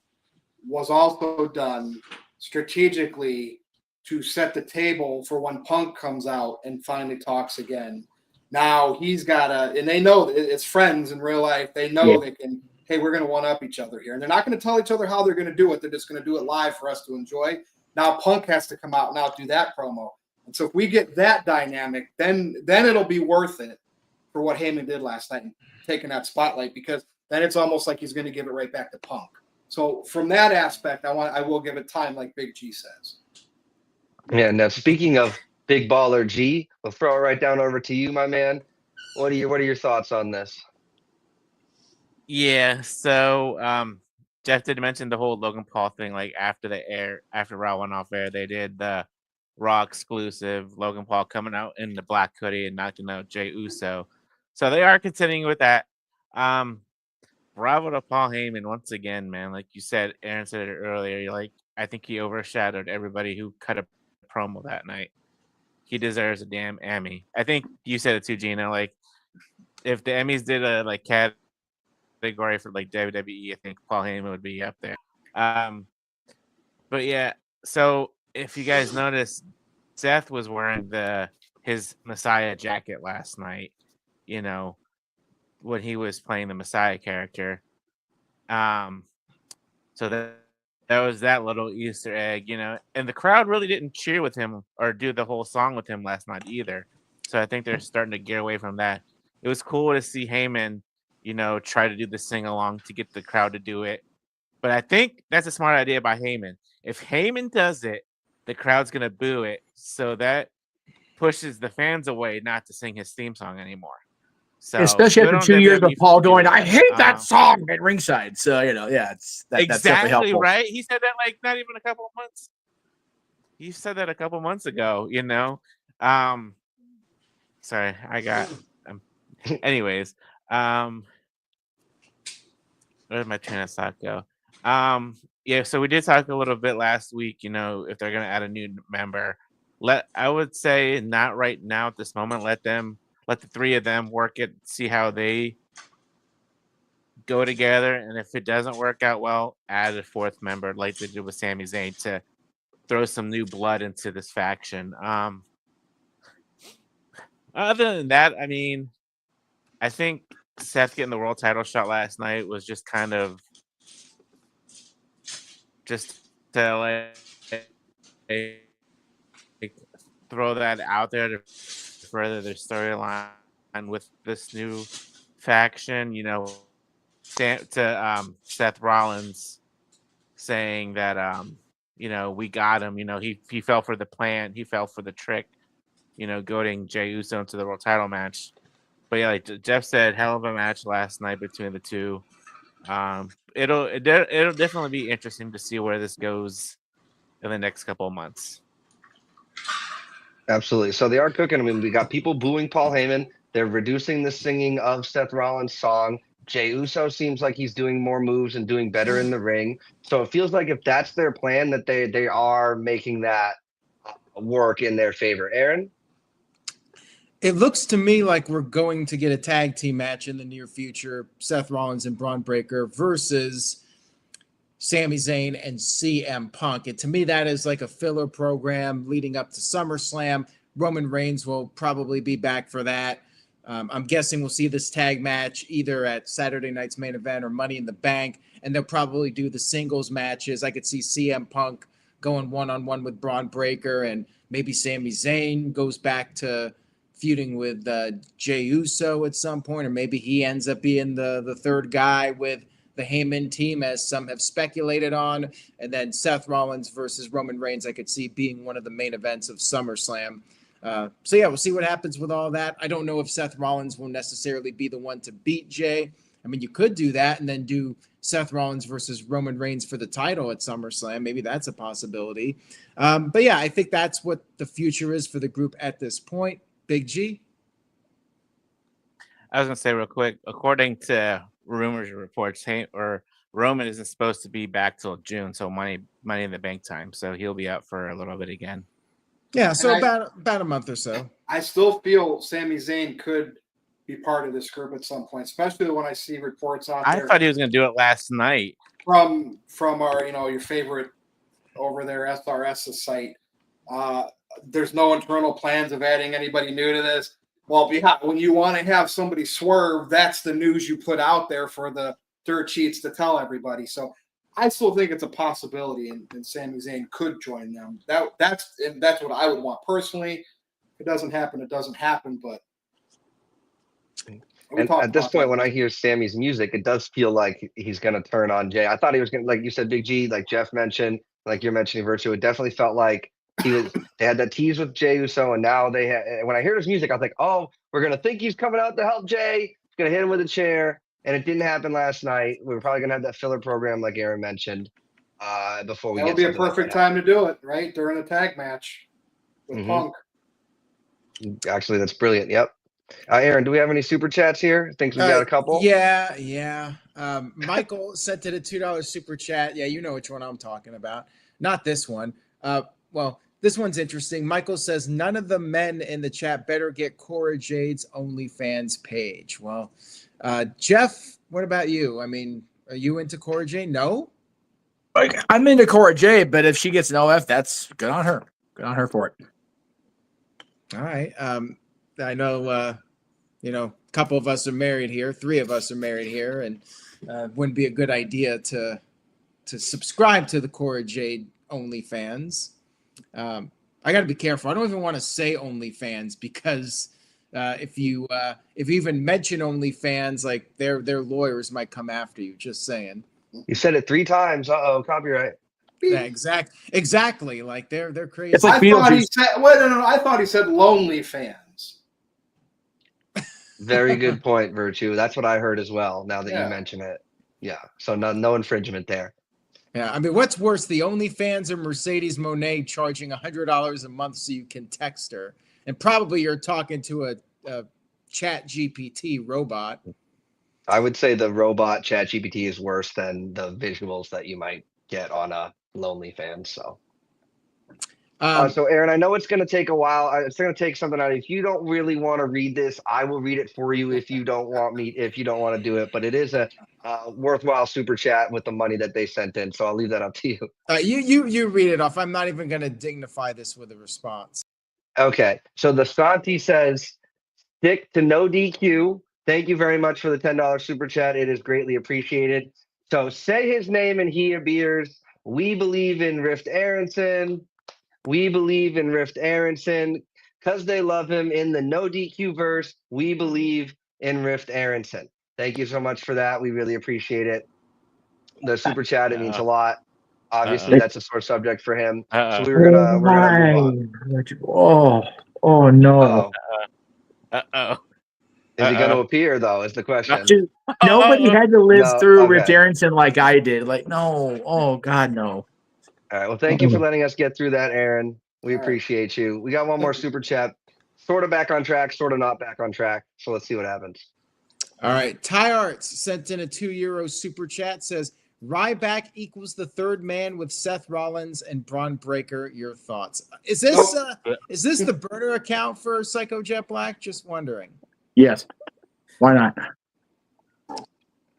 was also done strategically to set the table for when Punk comes out and finally talks again. Now he's got and they know it's friends in real life. They know they can, hey, we're going to one up each other here. And they're not going to tell each other how they're going to do it. They're just going to do it live for us to enjoy. Now Punk has to come out and outdo that promo. And so if we get that dynamic, then it'll be worth it for what Heyman did last night and taking that spotlight, because then it's almost like he's going to give it right back to Punk. So from that aspect, I will give it time, like Big G says. Yeah. Now, speaking of Big Baller G, we'll throw it right down over to you, my man. What are your thoughts on this? Yeah. So Jeff did mention the whole Logan Paul thing. Like after Raw went off air, they did the Raw exclusive Logan Paul coming out in the black hoodie and knocking out Jey Uso. So they are continuing with that. Bravo to Paul Heyman once again, man. Like you said, Aaron said it earlier. I think he overshadowed everybody who cut a promo that night. He deserves a damn Emmy. I think you said it too, Gina. Like, if the Emmys did a category for WWE, I think Paul Heyman would be up there. But yeah, so if you guys noticed, Seth was wearing his Messiah jacket last night, when he was playing the Messiah character. So that was that little Easter egg, and the crowd really didn't cheer with him or do the whole song with him last night either. So I think they're starting to gear away from that. It was cool to see Heyman, try to do the sing along to get the crowd to do it. But I think that's a smart idea by Heyman. If Heyman does it, the crowd's going to boo it. So that pushes the fans away not to sing his theme song anymore. So especially after 2 years of Paul going, I hate that song at ringside. So, that's definitely helpful. Right. He said that not even a couple of months. He said that a couple months ago, sorry, I got anyways. Where did my train of thought go? Yeah, so we did talk a little bit last week, if they're gonna add a new member. I would say not right now at this moment. Let the three of them work it, see how they go together, and if it doesn't work out well, add a fourth member like they did with Sami Zayn to throw some new blood into this faction. Other than that, I think Seth getting the world title shot last night was just kind of just to throw that out there to further their storyline with this new faction. To Seth Rollins saying that we got him. He fell for the plan. He fell for the trick. Goading Jey Uso into the world title match. But yeah, like Jeff said, hell of a match last night between the two. It'll definitely be interesting to see where this goes in the next couple of months. Absolutely. So they are cooking. We got people booing Paul Heyman. They're reducing the singing of Seth Rollins' song. Jey Uso seems like he's doing more moves and doing better in the ring. So it feels like if that's their plan, that they are making that work in their favor. Aaron? It looks to me like we're going to get a tag team match in the near future. Seth Rollins and Bron Breakker versus Sami Zayn and CM Punk. And to me, that is like a filler program leading up to SummerSlam. Roman Reigns will probably be back for that. I'm guessing we'll see this tag match either at Saturday night's main event or Money in the Bank, and they'll probably do the singles matches. I could see CM Punk going one-on-one with Bron Breakker, and maybe Sami Zayn goes back to feuding with Jey Uso at some point, or maybe he ends up being the third guy with the Heyman team, as some have speculated on. And then Seth Rollins versus Roman Reigns, I could see being one of the main events of SummerSlam. So yeah, we'll see what happens with all that. I don't know if Seth Rollins will necessarily be the one to beat Jey. I mean, you could do that and then do Seth Rollins versus Roman Reigns for the title at SummerSlam. Maybe that's a possibility. But yeah, I think that's what the future is for the group at this point. Big G? I was going to say real quick, according to rumors and reports, Roman isn't supposed to be back till June, so money in the bank time. So he'll be out for a little bit again. Yeah, so about a month or so. I still feel Sami Zayn could be part of this group at some point, especially when I see reports out there. I thought he was going to do it last night. From our, your favorite over there, SRS's site. There's no internal plans of adding anybody new to this. Well, when you want to have somebody swerve, that's the news you put out there for the dirt sheets to tell everybody. So I still think it's a possibility, and Sami Zayn could join them. That's what I would want personally. If it doesn't happen, it doesn't happen. But at this point, when I hear Sammy's music, it does feel like he's going to turn on Jey. I thought he was going to, like you said, Big G, like Jeff mentioned, like you're mentioning, Virtue. It definitely felt like they had that tease with Jey Uso, and now when I hear his music, I was like, oh, we're going to think he's coming out to help Jey. He's going to hit him with a chair. And it didn't happen last night. We were probably going to have that filler program, like Aaron mentioned, before we that would be a perfect time to do it, right? During the tag match with Punk. Actually, that's brilliant. Yep. Aaron, do we have any super chats here? I think we've got a couple. Yeah. Michael sent it a $2 super chat. Yeah, you know which one I'm talking about. Not this one. Well, this one's interesting. Michael says, none of the men in the chat better get Cora Jade's OnlyFans page. Well, Jeff, what about you? I mean, are you into Cora Jade? No? I'm into Cora Jade, but if she gets an OF, that's good on her. Good on her for it. All right. I know, a couple of us are married here. 3 of us are married here, and wouldn't be a good idea to subscribe to the Cora Jade OnlyFans. I got to be careful. I don't even want to say OnlyFans because if you even mention OnlyFans, like their lawyers might come after you. Just saying. You said it 3 times. Copyright. Yeah, exactly. Like they're crazy. It's like I thought he said lonely fans. Very good point, Virtue. That's what I heard as well. Now that you mention it, yeah. So no infringement there. Yeah, I mean, what's worse, the OnlyFans or Mercedes Monet charging $100 a month so you can text her, and probably you're talking to a Chat GPT robot. I would say the robot Chat GPT is worse than the visuals that you might get on a Lonely Fan. So Aaron, I know it's going to take a while. It's going to take something out. If you don't really want to read this, I will read it for you. If you don't want to do it, but it is a worthwhile super chat with the money that they sent in. So I'll leave that up to you. You read it off. I'm not even going to dignify this with a response. Okay. So the Santi says, stick to NoDQ. Thank you very much for the $10 super chat. It is greatly appreciated. So say his name and he appears. We believe in Rift Aronson. We believe in Rift Aronson because they love him in the NoDQ verse. We believe in Rift Aronson. Thank you so much for that. We really appreciate it. The super chat, it means a lot. Obviously, that's a sore subject for him. So we're gonna move on. Oh no. Is he going to appear, though, is the question. Nobody had to live through Rift Aronson like I did. Like, no. Oh, God, no. All right. Well, thank you for letting us get through that, Aaron. We appreciate you. We got one more super chat. Sort of back on track, sort of not back on track. So let's see what happens. All right. Ty Arts sent in a €2 super chat, says Ryback equals the third man with Seth Rollins and Braun Breaker. Your thoughts? Is this the burner account for Psycho Jet Black? Just wondering. Yes. Why not? All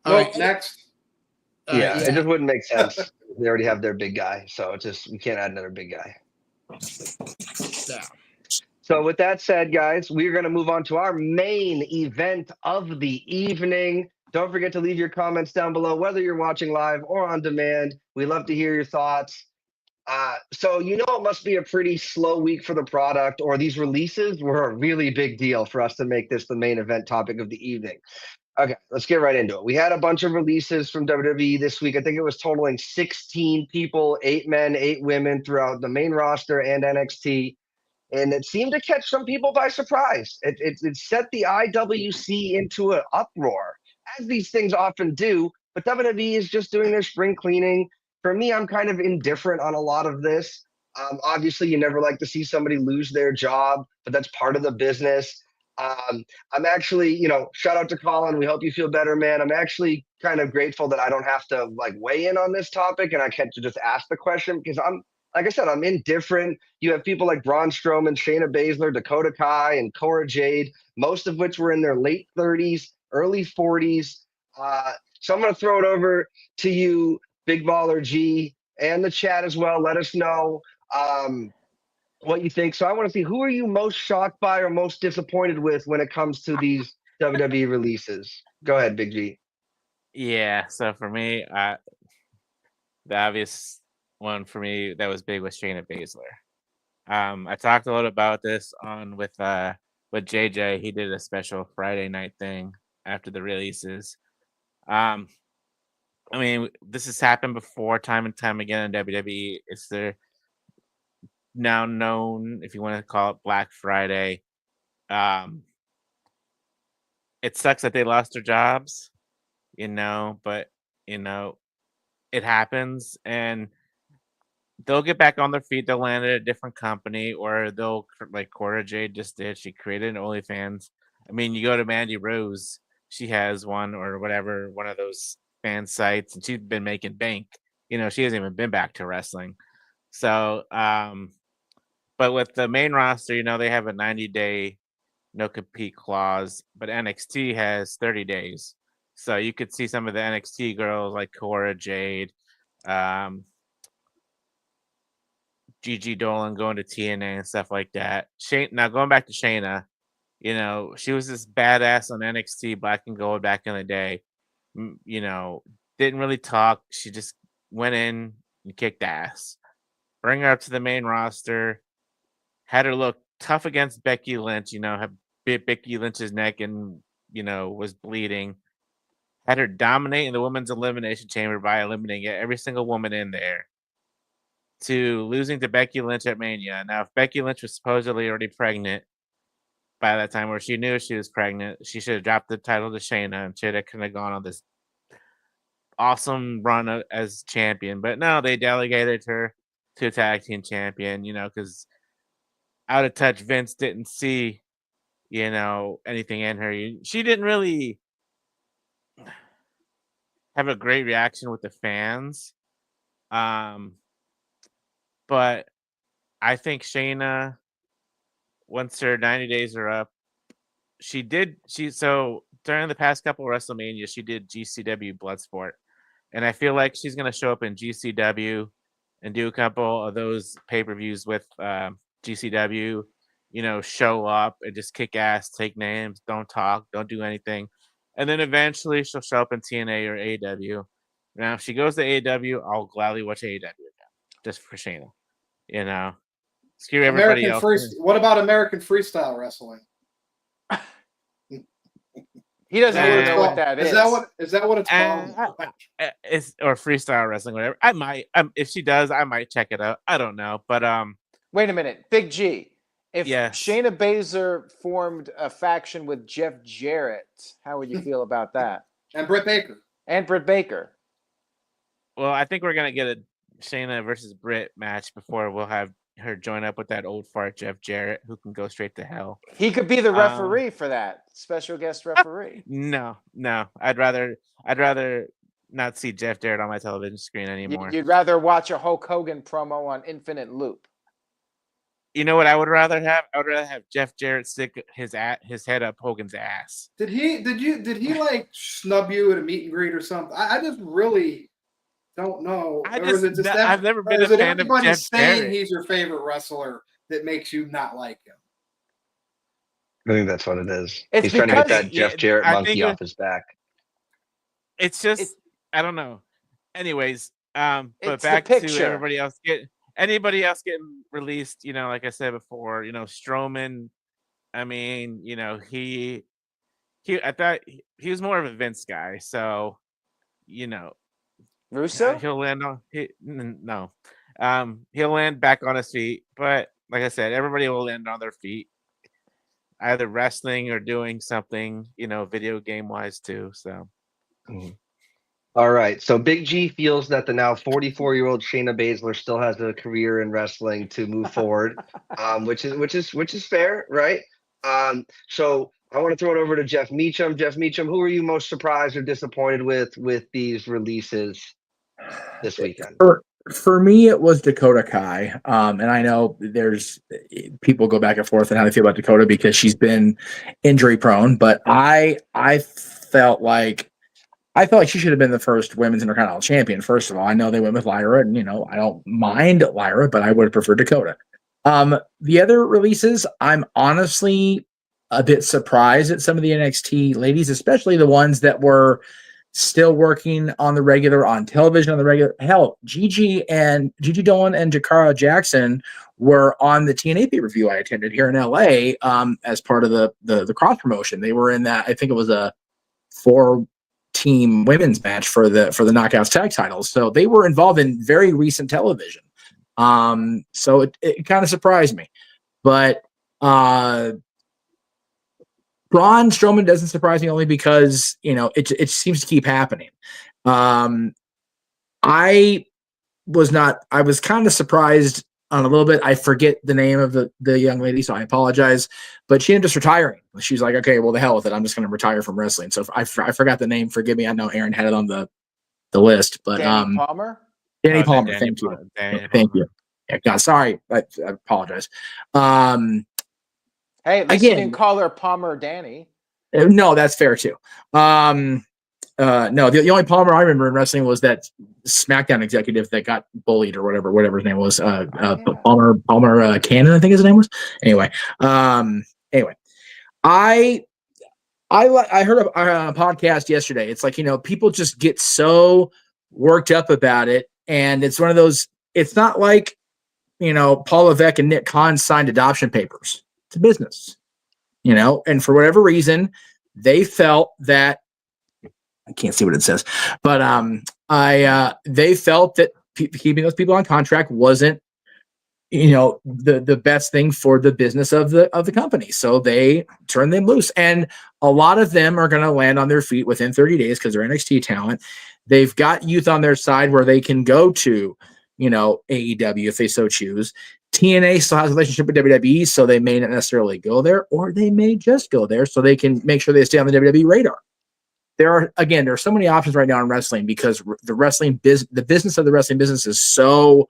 right. Next. Yeah, it just wouldn't make sense. They already have their big guy, so it's just we can't add another big guy. Yeah. So with that said, guys, we're going to move on to our main event of the evening. Don't forget to leave your comments down below, whether you're watching live or on demand. We love to hear your thoughts. So it must be a pretty slow week for the product, or these releases were a really big deal for us to make this the main event topic of the evening. Okay, let's get right into it. We had a bunch of releases from WWE this week. I think it was totaling 16 people, 8 men, 8 women throughout the main roster and NXT. And it seemed to catch some people by surprise. It set the IWC into an uproar, as these things often do. But WWE is just doing their spring cleaning. For me, I'm kind of indifferent on a lot of this. Obviously, you never like to see somebody lose their job, but that's part of the business. I'm actually, shout out to Colin. We hope you feel better, man. I'm actually kind of grateful that I don't have to weigh in on this topic and I get to just ask the question because like I said, I'm indifferent. You have people like Braun Strowman, Shayna Baszler, Dakota Kai, and Cora Jade, most of which were in their late 30s, early 40s. So I'm going to throw it over to you, Big Baller G, and the chat as well. Let us know what you think. So I want to see, who are you most shocked by or most disappointed with when it comes to these WWE releases? Go ahead, Big G. Yeah, so for me, the obvious one for me that was big was Shayna Baszler. I talked a lot about this with JJ. He did a special Friday night thing after the releases. This has happened before, time and time again in WWE. It's their now known, if you want to call it, Black Friday. It sucks that they lost their jobs, but it happens, and they'll get back on their feet. They'll land at a different company, or they'll, like Cora Jade just did. She created an OnlyFans. You go to Mandy Rose, she has one or whatever, one of those fan sites, and she's been making bank. She hasn't even been back to wrestling. So, but with the main roster, they have a 90-day no compete clause, but NXT has 30 days. So you could see some of the NXT girls like Cora Jade, Gigi Dolan going to TNA and stuff like that. Now going back to Shayna, she was this badass on NXT Black and Gold back in the day. Didn't really talk. She just went in and kicked ass. Bring her up to the main roster. Had her look tough against Becky Lynch. Had bit Becky Lynch's neck and was bleeding. Had her dominating the women's elimination chamber by eliminating every single woman in there, to losing to Becky Lynch at Mania. Now, if Becky Lynch was supposedly already pregnant by that time, or she knew she was pregnant, she should have dropped the title to Shayna and should have gone on this awesome run as champion. But no, they delegated her to a tag team champion, because out of touch Vince didn't see, anything in her. She didn't really have a great reaction with the fans. But I think Shayna, once her 90 days are up, so during the past couple of WrestleMania, she did GCW Bloodsport. And I feel like she's going to show up in GCW and do a couple of those pay-per-views with GCW, show up and just kick ass, take names, don't talk, don't do anything. And then eventually she'll show up in TNA or AEW. Now, if she goes to AEW, I'll gladly watch AEW again, just for Shayna. Screw everybody else. What about American Freestyle Wrestling? He doesn't even know what that is. Is that what it's called? It's or freestyle wrestling, whatever. I might. If she does, I might check it out. I don't know, but wait a minute, Big G. If yes. Shayna Baszler formed a faction with Jeff Jarrett, how would you feel about that? And Britt Baker. Well, I think we're gonna get a Shayna versus Britt match before we'll have her join up with that old fart Jeff Jarrett, who can go straight to hell. He could be the referee for that special guest referee. No, I'd rather not see Jeff Jarrett on my television screen anymore. You'd rather watch a Hulk Hogan promo on infinite loop. You know what I would rather have? I would rather have Jeff Jarrett stick his head up Hogan's ass. Did he like snub you at a meet and greet or something? I just really don't know. I've never been a fan of Jeff saying Jarrett. He's your favorite wrestler that makes you not like him. I think that's what it is. It's He's trying to get because- that Jeff Jarrett I monkey think off his back. It's just I don't know. Anyways, but It's the back to picture. anybody else getting released, you know, like I said before, you know, Strowman, I mean, you know, I thought he was more of a Vince guy, so you know, Russo? he'll land back on his feet, but like I said, everybody will land on their feet, either wrestling or doing something, you know, video game wise too. So All right. So Big G feels that the now 44-year-old Shayna Baszler still has a career in wrestling to move forward, which is fair, right? So I want to throw it over to Jeff Meacham. Jeff Meacham, who are you most surprised or disappointed with these releases this weekend? For me, it was Dakota Kai. And I know there's people go back and forth on how they feel about Dakota because she's been injury prone, but I felt like she should have been the first women's Intercontinental champion. First of all, I know they went with Lyra, and I don't mind Lyra, but I would have preferred Dakota. The other releases, I'm honestly a bit surprised at some of the NXT ladies, especially the ones that were still working on the regular, on television on the regular. Hell, Gigi Dolan and Jakara Jackson were on the TNA pay-per-view I attended here in LA as part of the cross promotion. They were in that, I think it was a 4-team women's match for the Knockouts tag titles. So they were involved in very recent television. So it kind of surprised me. But Braun Strowman doesn't surprise me only because, it seems to keep happening. I was kind of surprised on a little bit. I forget the name of the young lady, so I apologize. But she ended up just retiring. She's like, okay, well, the hell with it. I'm just going to retire from wrestling. So I forgot the name. Forgive me. I know Aaron had it on the list, but Danny Palmer. Danny Palmer. Thank you. Thank you. Yeah, God, sorry. I apologize. Hey, at least you didn't call her Palmer Danny. No, that's fair too. No, the only Palmer I remember in wrestling was that SmackDown executive that got bullied or whatever his name was. Palmer Cannon, I think his name was. Anyway, I heard a podcast yesterday. It's like, people just get so worked up about it, and it's one of those. It's not like Paul Levesque and Nick Khan signed adoption papers. It's a business, and for whatever reason, they felt that I can't see what it says, but they felt that keeping those people on contract wasn't, the best thing for the business of the company. So they turned them loose, and a lot of them are going to land on their feet within 30 days because they're NXT talent. They've got youth on their side where they can go to, AEW if they so choose. TNA still has a relationship with WWE, so they may not necessarily go there, or they may just go there so they can make sure they stay on the WWE radar. There are so many options right now in wrestling because the business of the wrestling business is so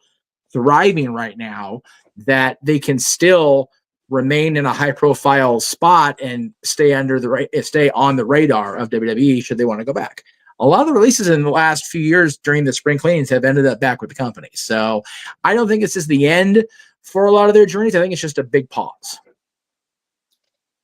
thriving right now that they can still remain in a high profile spot and stay on the radar of WWE should they want to go back. A lot of the releases in the last few years during the spring cleanings have ended up back with the company. So I don't think it's just the end for a lot of their journeys. I think it's just a big pause.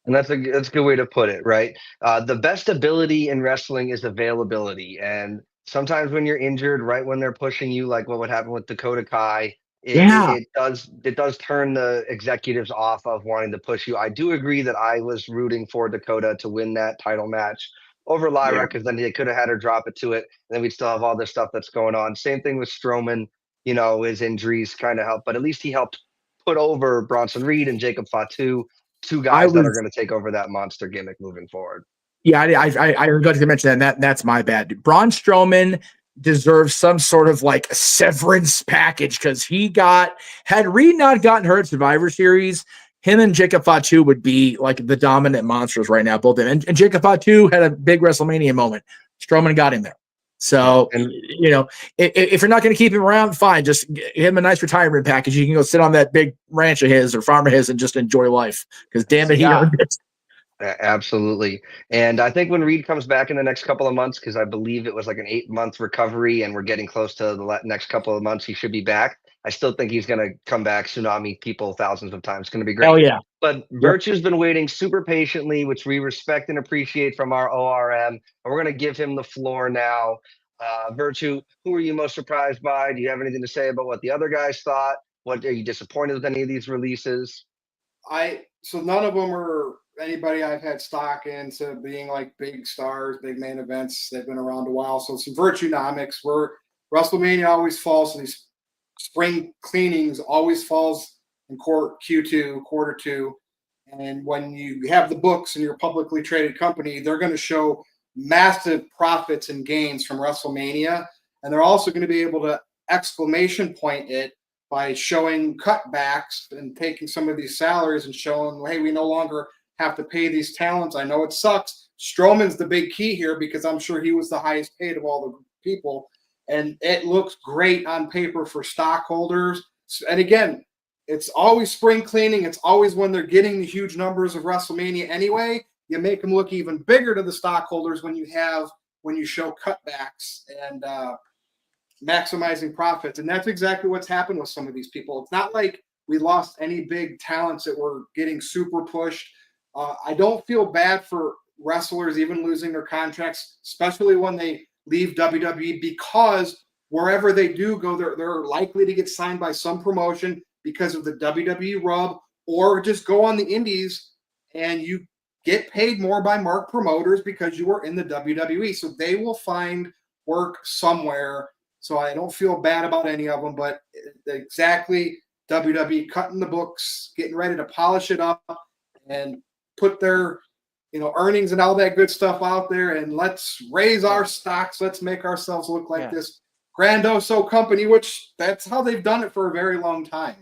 And that's a good way to put it, right? The best ability in wrestling is availability. And sometimes when you're injured, right when they're pushing you, like what would happen with Dakota Kai, it does turn the executives off of wanting to push you. I do agree that I was rooting for Dakota to win that title match over Lyra, because then they could have had her drop it to it, and then we'd still have all this stuff that's going on. Same thing with Strowman. His injuries kind of helped, but at least he helped put over Bronson Reed and Jacob Fatu, two guys that are going to take over that monster gimmick moving forward. Yeah, I forgot to mention that. That's my bad. Braun Strowman deserves some sort of like severance package because had Reed not gotten hurt at Survivor Series, him and Jacob Fatu would be like the dominant monsters right now, both of them. And Jacob Fatu had a big WrestleMania moment. Strowman got him there. So, And if you're not going to keep him around, fine. Just give him a nice retirement package. You can go sit on that big ranch of his or farm of his and just enjoy life. Because damn it, he earned it. Absolutely. And I think when Reed comes back in the next couple of months, because I believe it was like an 8-month recovery and we're getting close to the next couple of months, he should be back. I still think he's going to come back, tsunami people thousands of times. It's going to be great. Oh, yeah. But Virtue's been waiting super patiently, which we respect and appreciate from our ORM. And we're going to give him the floor now. Virtue, who are you most surprised by? Do you have anything to say about what the other guys thought? What are you disappointed with any of these releases? So none of them are anybody I've had stock in, so being like big stars, big main events. They've been around a while. So some Virtuenomics where WrestleMania always falls to these spring cleanings, always falls in Q2, quarter two. And when you have the books and you're a publicly traded company, they're going to show massive profits and gains from WrestleMania. And they're also going to be able to exclamation point it by showing cutbacks and taking some of these salaries and showing, hey, we no longer have to pay these talents. I know it sucks. Strowman's the big key here because I'm sure he was the highest paid of all the people. And it looks great on paper for stockholders. And again, it's always spring cleaning. It's always when they're getting the huge numbers of WrestleMania anyway. You make them look even bigger to the stockholders when you show cutbacks and maximizing profits. And that's exactly what's happened with some of these people. It's not like we lost any big talents that were getting super pushed. I don't feel bad for wrestlers even losing their contracts, especially when they leave WWE, because wherever they do go, they're likely to get signed by some promotion because of the WWE rub, or just go on the indies and you get paid more by mark promoters because you were in the WWE. So they will find work somewhere. So I don't feel bad about any of them, but exactly WWE cutting the books, getting ready to polish it up and put their earnings and all that good stuff out there, and let's raise our stocks. Let's make ourselves look like this grandoso company, which that's how they've done it for a very long time.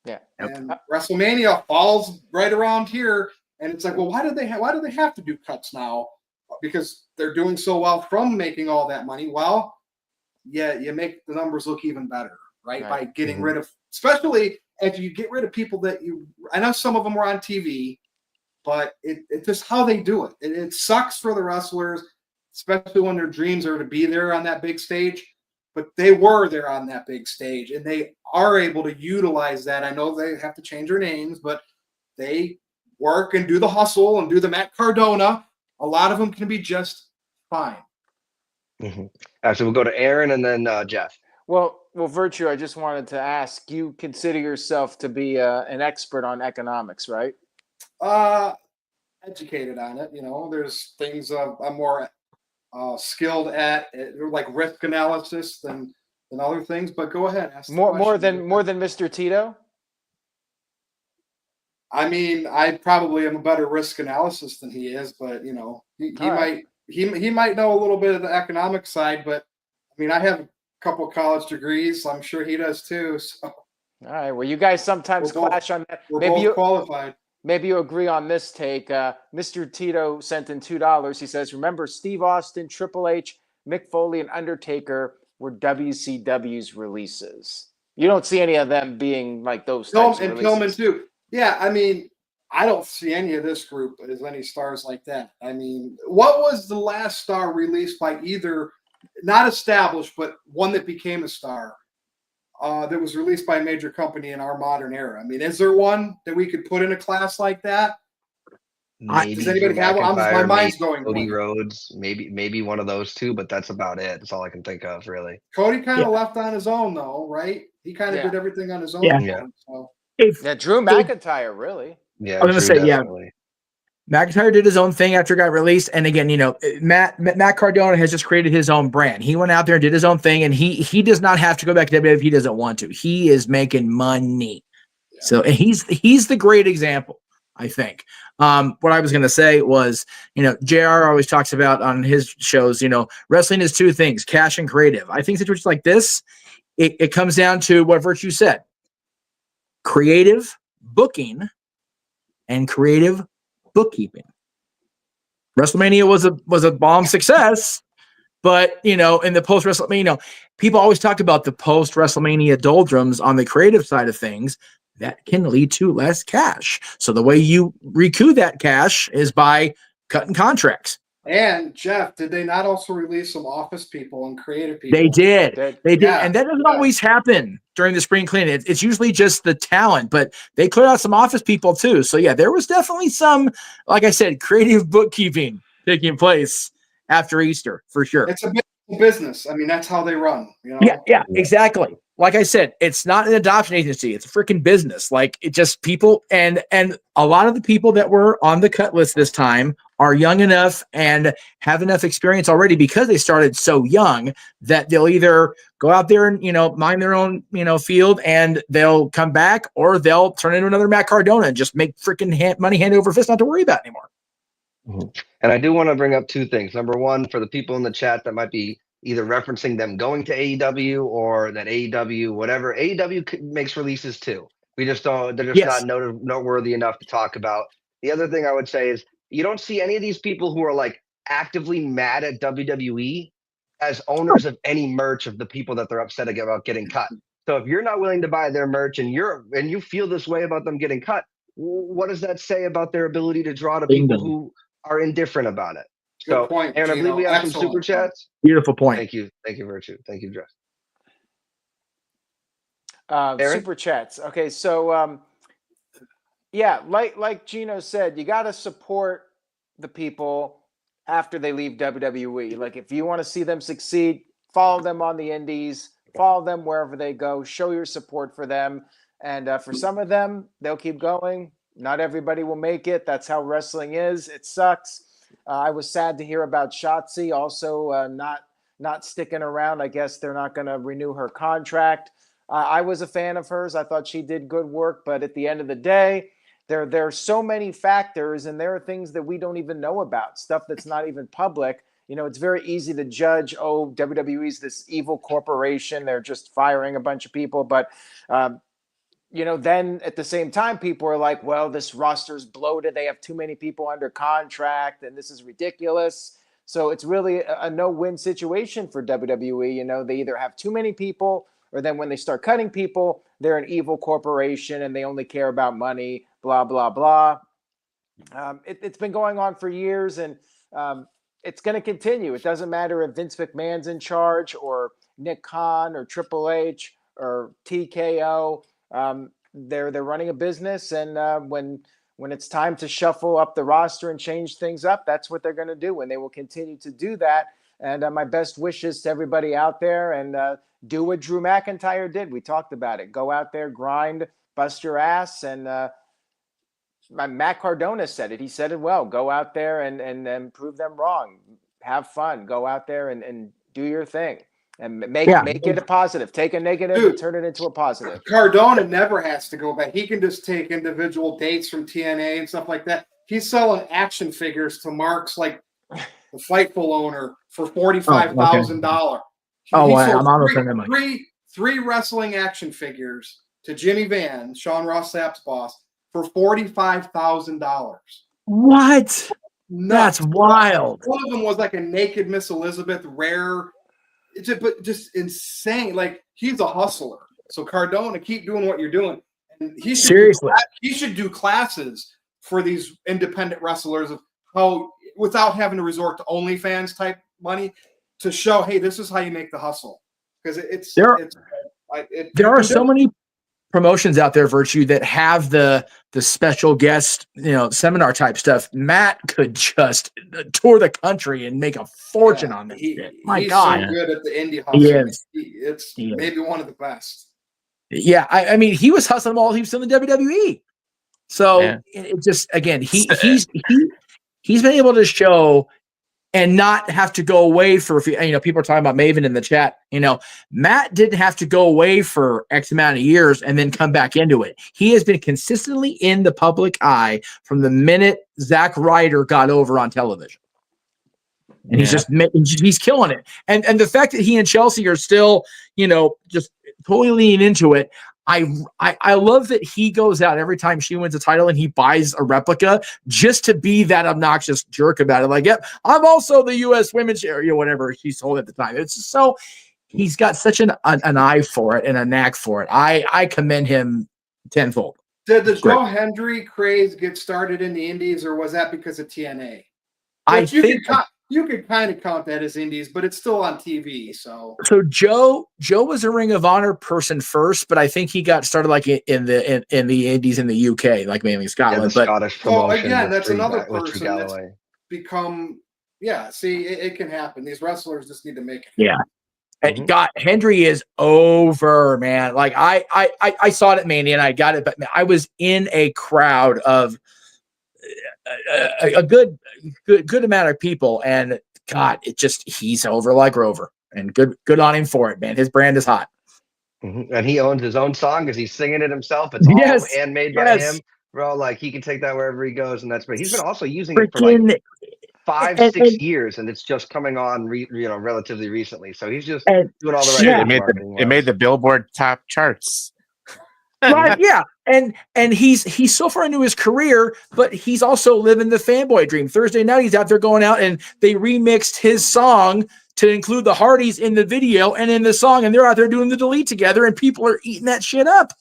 Yeah. And WrestleMania falls right around here, and it's like, well, why do they have to do cuts now? Because they're doing so well from making all that money. Well, yeah, you make the numbers look even better, right? By getting rid of, especially if you get rid of people that I know some of them were on TV, but it's just how they do it. It sucks for the wrestlers, especially when their dreams are to be there on that big stage. But they were there on that big stage, and they are able to utilize that. I know they have to change their names, but they work and do the hustle and do the Matt Cardona. A lot of them can be just fine. Actually, we'll go to Aaron and then Jeff. Well, Virtue, I just wanted to ask, you consider yourself to be an expert on economics, right? Educated on it. There's things I'm more skilled at, like risk analysis than other things. But go ahead. Ask more than Mr. Tito. I mean, I probably am a better risk analysis than he is, but he might know a little bit of the economic side. But I mean, I have a couple of college degrees, so I'm sure he does too. So. All right. Well, you guys sometimes clash on that. We're both qualified. Maybe you agree on this take. Mr. Tito sent in $2. He says, remember Steve Austin, Triple H, Mick Foley, and Undertaker were WCW's releases. You don't see any of them being like those types of releases. And Pillman too. Yeah, I mean, I don't see any of this group as any stars like that. I mean, what was the last star released by either, not established, but one that became a star? That was released by a major company in our modern era. I mean, is there one that we could put in a class like that? Does anybody have one? My mind's going. Cody Rhodes, maybe one of those two, but that's about it. That's all I can think of, really. Cody kind of left on his own, though, right? He kind of did everything on his own. Yeah. So. Drew McIntyre, really. Yeah, I was going to say, definitely. McIntyre did his own thing after it got released. And again, Matt Cardona has just created his own brand. He went out there and did his own thing, and he does not have to go back to WWE if he doesn't want to. He is making money. Yeah. So and he's the great example. I think. What I was going to say was, JR always talks about on his shows, wrestling is two things, cash and creative. I think situations like this, it comes down to what Virtue said. Creative booking and creative bookkeeping. WrestleMania was a bomb success, but in the post WrestleMania, people always talk about the post WrestleMania doldrums on the creative side of things. That can lead to less cash. So the way you recoup that cash is by cutting contracts. And Jeff, did they not also release some office people and creative people? They did. They did. Yeah. And that doesn't always happen during the spring cleaning. It's usually just the talent, but they cleared out some office people too. So yeah, there was definitely some, like I said, creative bookkeeping taking place after Easter for sure. It's a business. I mean, that's how they run. Yeah, exactly. Like I said, it's not an adoption agency. It's a freaking business. Like it just people and a lot of the people that were on the cut list this time are young enough and have enough experience already because they started so young that they'll either go out there and, mind their own, field and they'll come back or they'll turn into another Matt Cardona and just make freaking money hand over fist, not to worry about anymore. Mm-hmm. And I do want to bring up two things. Number one, for the people in the chat that might be either referencing them going to AEW or that AEW, whatever, AEW makes releases too. We just don't, they're just not noteworthy enough to talk about. The other thing I would say is you don't see any of these people who are like actively mad at WWE as owners of any merch of the people that they're upset about getting cut. So if you're not willing to buy their merch and you feel this way about them getting cut, what does that say about their ability to draw to people who are indifferent about it? Good point, Aaron, I believe we have some super chats. Beautiful point. Thank you, Virtue. Thank you, Dress. Super chats. Okay, so yeah, like Gino said, you got to support the people after they leave WWE. Like if you want to see them succeed, follow them on the indies, follow them wherever they go, show your support for them. And for some of them, they'll keep going. Not everybody will make it. That's how wrestling is. It sucks. I was sad to hear about Shotzi also not sticking around. I guess they're not going to renew her contract. I was a fan of hers. I thought she did good work, but at the end of the day, there are so many factors, and there are things that we don't even know about, stuff that's not even public. It's very easy to judge, WWE is this evil corporation. They're just firing a bunch of people. But, then at the same time, people are like, well, this roster's bloated. They have too many people under contract, and this is ridiculous. So it's really a no-win situation for WWE. They either have too many people, or then when they start cutting people, they're an evil corporation and they only care about money, blah, blah, blah. It's been going on for years, and it's going to continue. It doesn't matter if Vince McMahon's in charge or Nick Khan or Triple H or TKO. They're running a business, and when it's time to shuffle up the roster and change things up, that's what they're going to do, and they will continue to do that. And my best wishes to everybody out there, and do what Drew McIntyre did. We talked about it. Go out there, grind, bust your ass, and Matt Cardona said it. He said it well. Go out there and prove them wrong. Have fun. Go out there and do your thing. And make it a positive. Take a negative and turn it into a positive. Cardona never has to go back. He can just take individual dates from TNA and stuff like that. He's selling action figures to marks like the Fightful owner for $45,000. I'm on three wrestling action figures to Jimmy Van, Sean Ross Sapp's boss, for $45,000. What? That's wild. One of them was like a naked Miss Elizabeth rare. Just insane. Like, he's a hustler. So Cardona, keep doing what you're doing. And he should do classes for these independent wrestlers of how, without having to resort to OnlyFans type money, to show, hey, this is how you make the hustle. Because there are so many promotions out there, Virtue, that have the special guest, seminar type stuff. Matt could just tour the country and make a fortune on this shit. My God, he's so good at the indie hustle. It's maybe one of the best. Yeah, I mean, he was hustling while he was still in the WWE. So it just, again, he's been able to show and not have to go away for a few, people are talking about Maven in the chat. Matt didn't have to go away for X amount of years and then come back into it. He has been consistently in the public eye from the minute Zack Ryder got over on television. And he's killing it. And the fact that he and Chelsea are still, just totally leaning into it. I love that he goes out every time she wins a title and he buys a replica just to be that obnoxious jerk about it. Like, yep, I'm also the U.S. women's area, whatever he's told at the time. It's just so he's got such an eye for it and a knack for it. I commend him tenfold. Did the Joe Hendry craze get started in the Indies, or was that because of TNA? You could kind of count that as Indies, but it's still on TV. So Joe was a Ring of Honor person first, but I think he got started like in the Indies in the UK, like mainly Scotland. But Scottish promotion. Again, that's another person that's become. Yeah, see, it can happen. These wrestlers just need to make it. Yeah. And God, Hendry is over, man. Like I saw it at Mania and I got it, but I was in a crowd of a good amount of people, and God, he's over like Rover, and good on him for it, man. His brand is hot, and he owns his own song because he's singing it himself. It's all handmade by him, bro. Like he can take that wherever he goes, and that's great. He's been also using it for like 5-6 years, and it's just coming on, relatively recently. So he's just doing all the right things. It made the Billboard top charts. Right, yeah, and he's so far into his career, but he's also living the fanboy dream. Thursday night, he's out there going out, and they remixed his song to include the Hardys in the video and in the song, and they're out there doing the delete together, and people are eating that shit up.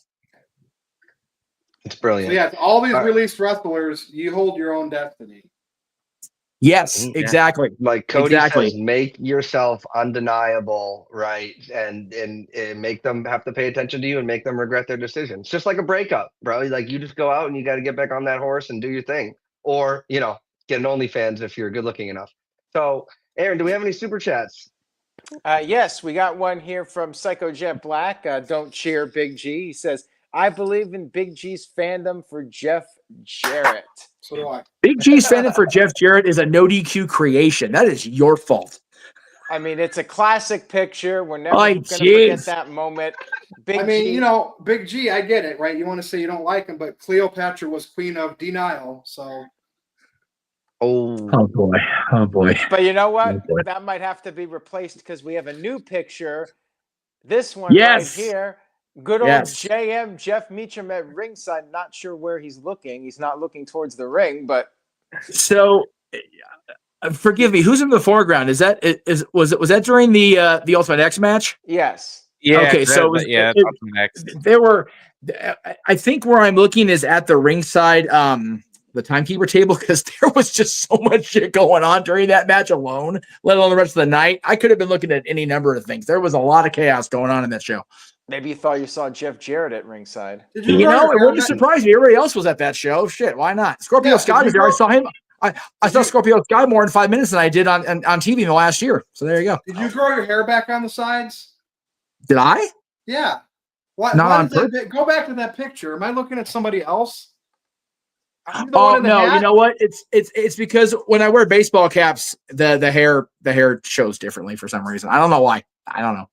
It's brilliant. So all these released wrestlers, you hold your own destiny. Yes, exactly. Like Cody says, make yourself undeniable, right? And make them have to pay attention to you and make them regret their decisions. Just like a breakup, bro. Like you just go out and you got to get back on that horse and do your thing. Or, get an OnlyFans if you're good looking enough. So, Aaron, do we have any super chats? Yes, we got one here from Psycho Jet Black. Don't cheer Big G. He says, I believe in Big G's fandom for Jeff Jarrett. So do I. Big G's fandom for Jeff Jarrett is a NoDQ creation. That is your fault. I mean, it's a classic picture. We're never going to forget that moment. Big G, I get it, right? You want to say you don't like him, but Cleopatra was queen of denial, so. Oh boy. But you know what? That might have to be replaced because we have a new picture. This one right here. Good old JM Jeff Meacham at ringside. Not sure where he's looking. He's not looking towards the ring, but so forgive me. Who's in the foreground? Was that during the Ultimate X match? Yes. Yeah. Okay. There were. I think where I'm looking is at the ringside, the timekeeper table, because there was just so much shit going on during that match alone, let alone the rest of the night. I could have been looking at any number of things. There was a lot of chaos going on in that show. Maybe you thought you saw Jeff Jarrett at ringside. It wouldn't surprise me. Everybody else was at that show. Shit, why not? Scorpio Sky was there. I saw him. I saw Scorpio Sky more in 5 minutes than I did on TV in the last year. So there you go. Did you grow your hair back on the sides? Did I? Yeah. Go back to that picture. Am I looking at somebody else? Oh no! You know what? It's because when I wear baseball caps, the hair shows differently for some reason. I don't know why. I don't know.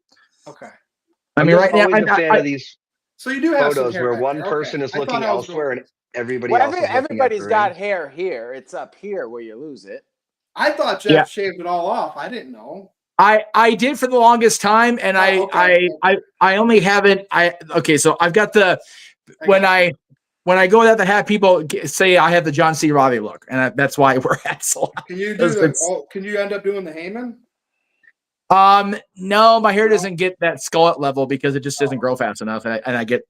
Okay. I mean, right now, I'm a fan of these. So you do have photos where one person is looking elsewhere and everybody else. Everybody's got hair here. It's up here where you lose it. I thought Jeff shaved it all off. I didn't know. I did for the longest time, and I only haven't. So I've got when I go out to have people say I have the John C. Reilly look, and that's why we're at so. Can you can you end up doing the Heyman? No, my hair doesn't get that skullet level because it just doesn't grow fast enough, and I get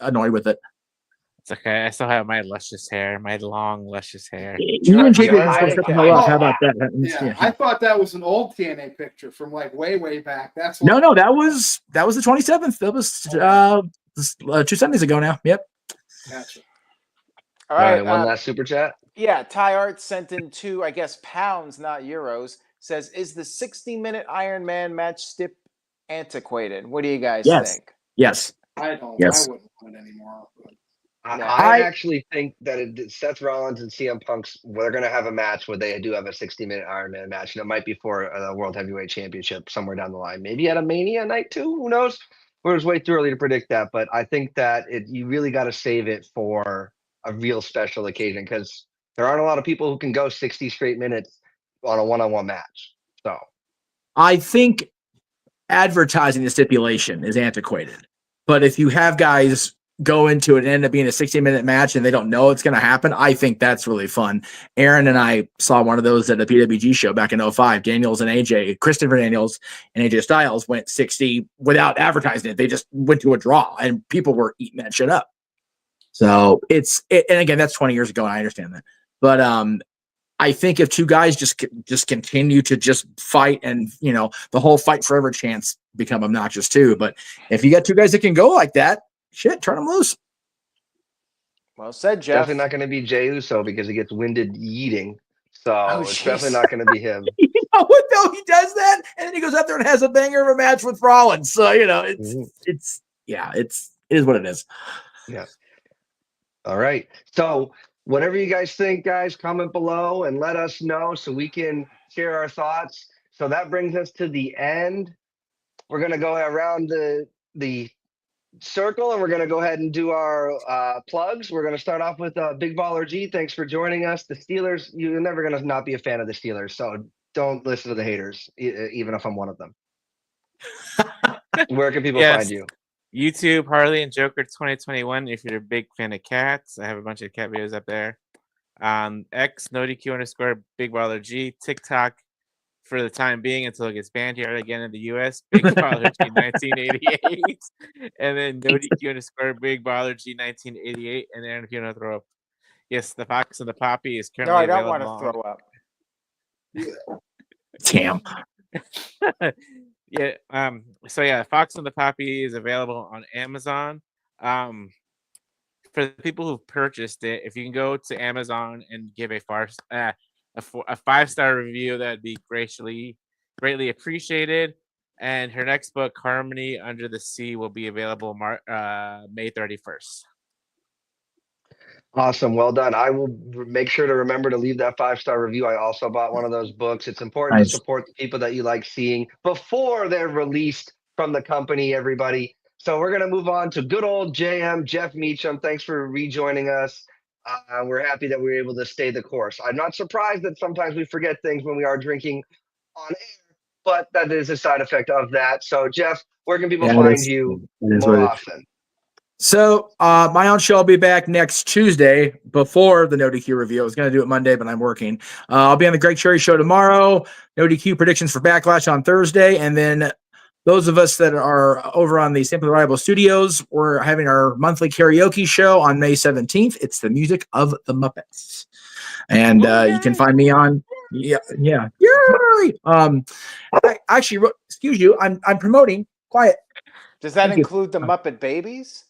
annoyed with it. It's okay. I still have my luscious hair, my long luscious hair. You and Jake are stepping up. How about that? Yeah, I thought that was an old TNA picture from like way back. That's no, that was the 27th. That was 2 Sundays ago now. Yep. Gotcha. All right. One last super chat. Yeah, Ty Art sent in £2, I guess, pounds, not euros. Says, is the 60-minute Iron Man match stip antiquated? What do you guys think? Yes. I don't. Yes. I wouldn't want it anymore. I actually think that Seth Rollins and CM Punk's, they're going to have a match where they do have a 60-minute Iron Man match, and it might be for a World Heavyweight Championship somewhere down the line. Maybe at a Mania night too. Who knows? It's way too early to predict that, but I think that you really got to save it for a real special occasion because there aren't a lot of people who can go 60 straight minutes on a one-on-one match. So I think advertising the stipulation is antiquated, but if you have guys go into it and end up being a 60-minute match and they don't know it's going to happen, I think that's really fun. Aaron and I saw one of those at a PWG show back in 05. Daniels and AJ, Christopher Daniels and AJ Styles went 60 without advertising it. They just went to a draw and people were eating that shit up. So and again, that's 20 years ago. And I understand that. But I think if two guys just continue to just fight and, the whole fight forever chants become obnoxious too. But if you got two guys that can go like that, shit, turn them loose. Well said, Jeff. Definitely not going to be Jey Uso because he gets winded yeeting. So it's definitely not going to be him. You know what, though? He does that, and then he goes out there and has a banger of a match with Rollins. So, it is what it is. Yeah. All right. So whatever you guys think, guys, comment below and let us know so we can share our thoughts. So that brings us to the end. We're going to go around the circle and we're going to go ahead and do our plugs. We're going to start off with Big Baller G. Thanks for joining us. The Steelers, you're never going to not be a fan of the Steelers, so don't listen to the haters, even if I'm one of them. Where can people find you? YouTube, Harley and Joker 2021. If you're a big fan of cats, I have a bunch of cat videos up there. X, NoDQ _ Big Baller G. TikTok, for the time being until it gets banned here again in the US, Big Baller G 1988, and then NoDQ _ Big Baller G 1988. And then if you want to throw up, yes, the Fox and the Poppy is currently. No, I don't want to throw up. Damn. Yeah. So yeah, Fox and the Poppy is available on Amazon. For the people who've purchased it, if you can go to Amazon and give a 5-star review, that'd be greatly appreciated. And her next book, Harmony Under the Sea, will be available May 31st. Awesome. Well done. I will make sure to remember to leave that 5-star review. I also bought one of those books. It's important to support the people that you like seeing before they're released from the company, everybody. So we're going to move on to good old JM, Jeff Meacham. Thanks for rejoining us. We're happy that we were able to stay the course. I'm not surprised that sometimes we forget things when we are drinking on air, but that is a side effect of that. So, Jeff, where can people find you more often? So, my own show will be back next Tuesday before the NoDQ review. I was going to do it Monday, but I'm working. I'll be on the Greg Cherry Show tomorrow. NoDQ predictions for Backlash on Thursday, and then those of us that are over on the Simply Reliable Studios, we're having our monthly karaoke show on May 17th. It's the music of the Muppets. And you can find me on, Yay! Actually, excuse you, I'm promoting. Quiet. Does that include the Muppet Babies?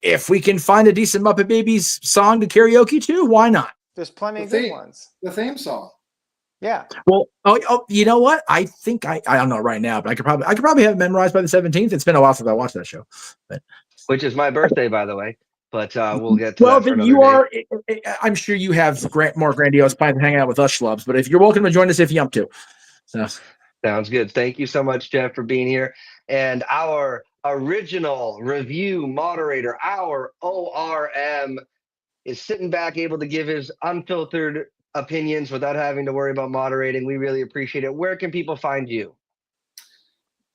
If we can find a decent Muppet Babies song to karaoke to, why not? There's plenty of good ones. The theme song. Yeah. Well, you know what? I think I don't know right now, but I could probably have it memorized by the 17th. It's been a while since I watched that show. But which is my birthday, by the way. But we'll get to well, that. Then you are. I'm sure you have more grandiose plans to hang out with us schlubs. But if you're welcome to join us if you want to. So sounds good. Thank you so much, Jeff, for being here. And our original review moderator, our ORM, is sitting back, able to give his unfiltered opinions without having to worry about moderating. We really appreciate it. Where can people find you?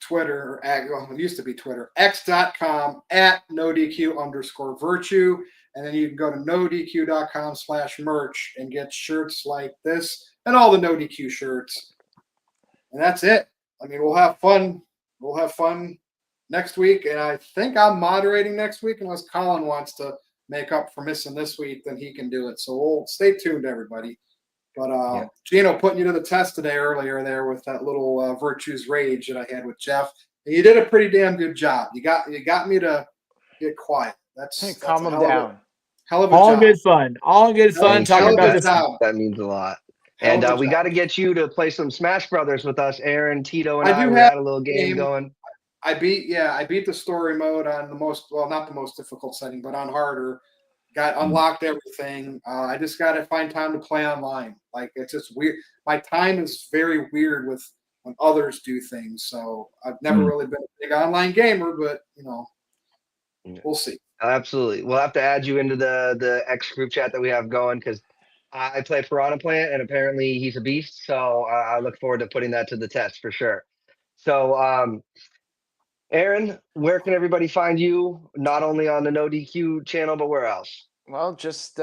Twitter, it used to be Twitter, x.com @NoDQ_virtue. And then you can go to NoDQ.com/merch and get shirts like this and all the NoDQ shirts. And that's it. I mean, we'll have fun. We'll have fun next week. And I think I'm moderating next week unless Colin wants to make up for missing this week, then he can do it. So we'll stay tuned, everybody. But Gino putting you to the test today earlier there with that little Virtues Rage that I had with Jeff. And you did a pretty damn good job. You got me to get quiet. That's calm him down. Hell of a all job. good fun. All good fun. Talking about this. That means a lot. And we got to get you to play some Smash Brothers with us, Aaron, Tito, and I. We had a little game going. I beat the story mode on not the most difficult setting, but on harder. Got unlocked everything. I just got to find time to play online. Like, it's just weird. My time is very weird with when others do things. So I've never really been a big online gamer, but we'll see. Absolutely. We'll have to add you into the X group chat that we have going, because I play Piranha Plant and apparently he's a beast. So I look forward to putting that to the test for sure. So, Aaron, where can everybody find you? Not only on the NoDQ channel, but where else? Well, just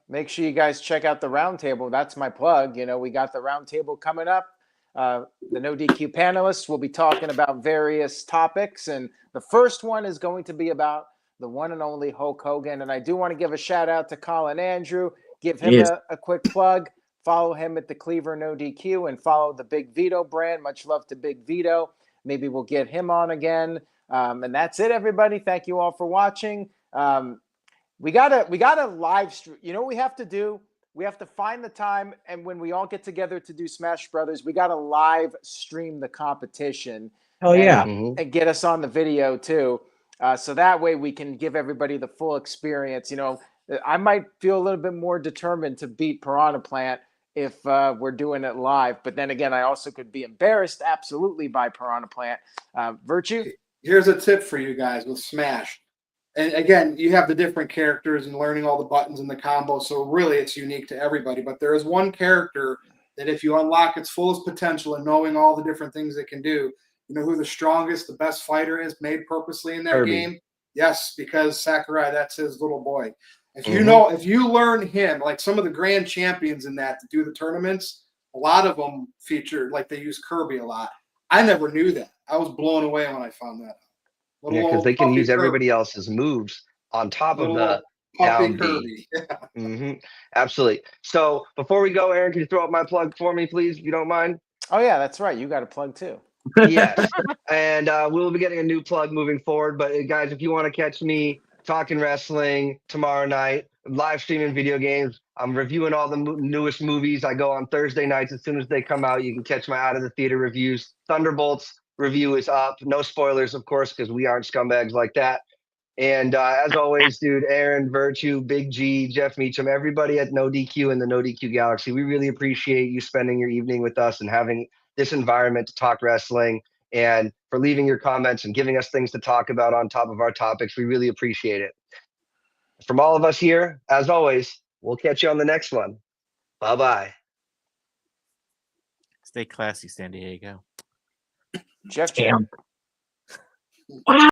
make sure you guys check out the roundtable. That's my plug. We got the roundtable coming up. The NoDQ panelists will be talking about various topics, and the first one is going to be about the one and only Hulk Hogan. And I do want to give a shout out to Colin Andrew. Give him a quick plug. Follow him at the Cleaver NoDQ and follow the Big Vito brand. Much love to Big Vito. Maybe we'll get him on again. And that's it, everybody. Thank you all for watching. We gotta live stream. You know what we have to do? We have to find the time, and when we all get together to do Smash Brothers, we gotta live stream the competition. Hell yeah. And get us on the video too. So that way we can give everybody the full experience. I might feel a little bit more determined to beat Piranha Plant if we're doing it live. But then again, I also could be embarrassed absolutely by Piranha Plant. Virtue? Here's a tip for you guys with Smash. And again, you have the different characters and learning all the buttons and the combos. So really it's unique to everybody. But there is one character that if you unlock its fullest potential and knowing all the different things it can do, you know who the strongest, the best fighter is made purposely in that Kirby. game? Yes, because Sakurai, that's his little boy. If if you learn him, like some of the grand champions in that to do the tournaments, a lot of them featured, like they use Kirby a lot. I never knew that. I was blown away when I found that out. Yeah, because they can use everybody else's moves on top of the down B. Absolutely. So before we go, Aaron, can you throw up my plug for me, please, if you don't mind? Oh, yeah, that's right. You got a plug too. Yes. And we'll be getting a new plug moving forward. But guys, if you want to catch me talking wrestling tomorrow night, live streaming video games, I'm reviewing all the newest movies. I go on Thursday nights as soon as they come out. You can catch my out of the theater reviews. Thunderbolts review is up. No spoilers, of course, because we aren't scumbags like that. And as always, dude, Aaron, Virtue, Big G, Jeff Meacham, everybody at NoDQ and the NoDQ Galaxy, we really appreciate you spending your evening with us and having this environment to talk wrestling, and for leaving your comments and giving us things to talk about on top of our topics. We really appreciate it. From all of us here, as always, we'll catch you on the next one. Bye-bye. Stay classy, San Diego. Jeff. Damn. Wow.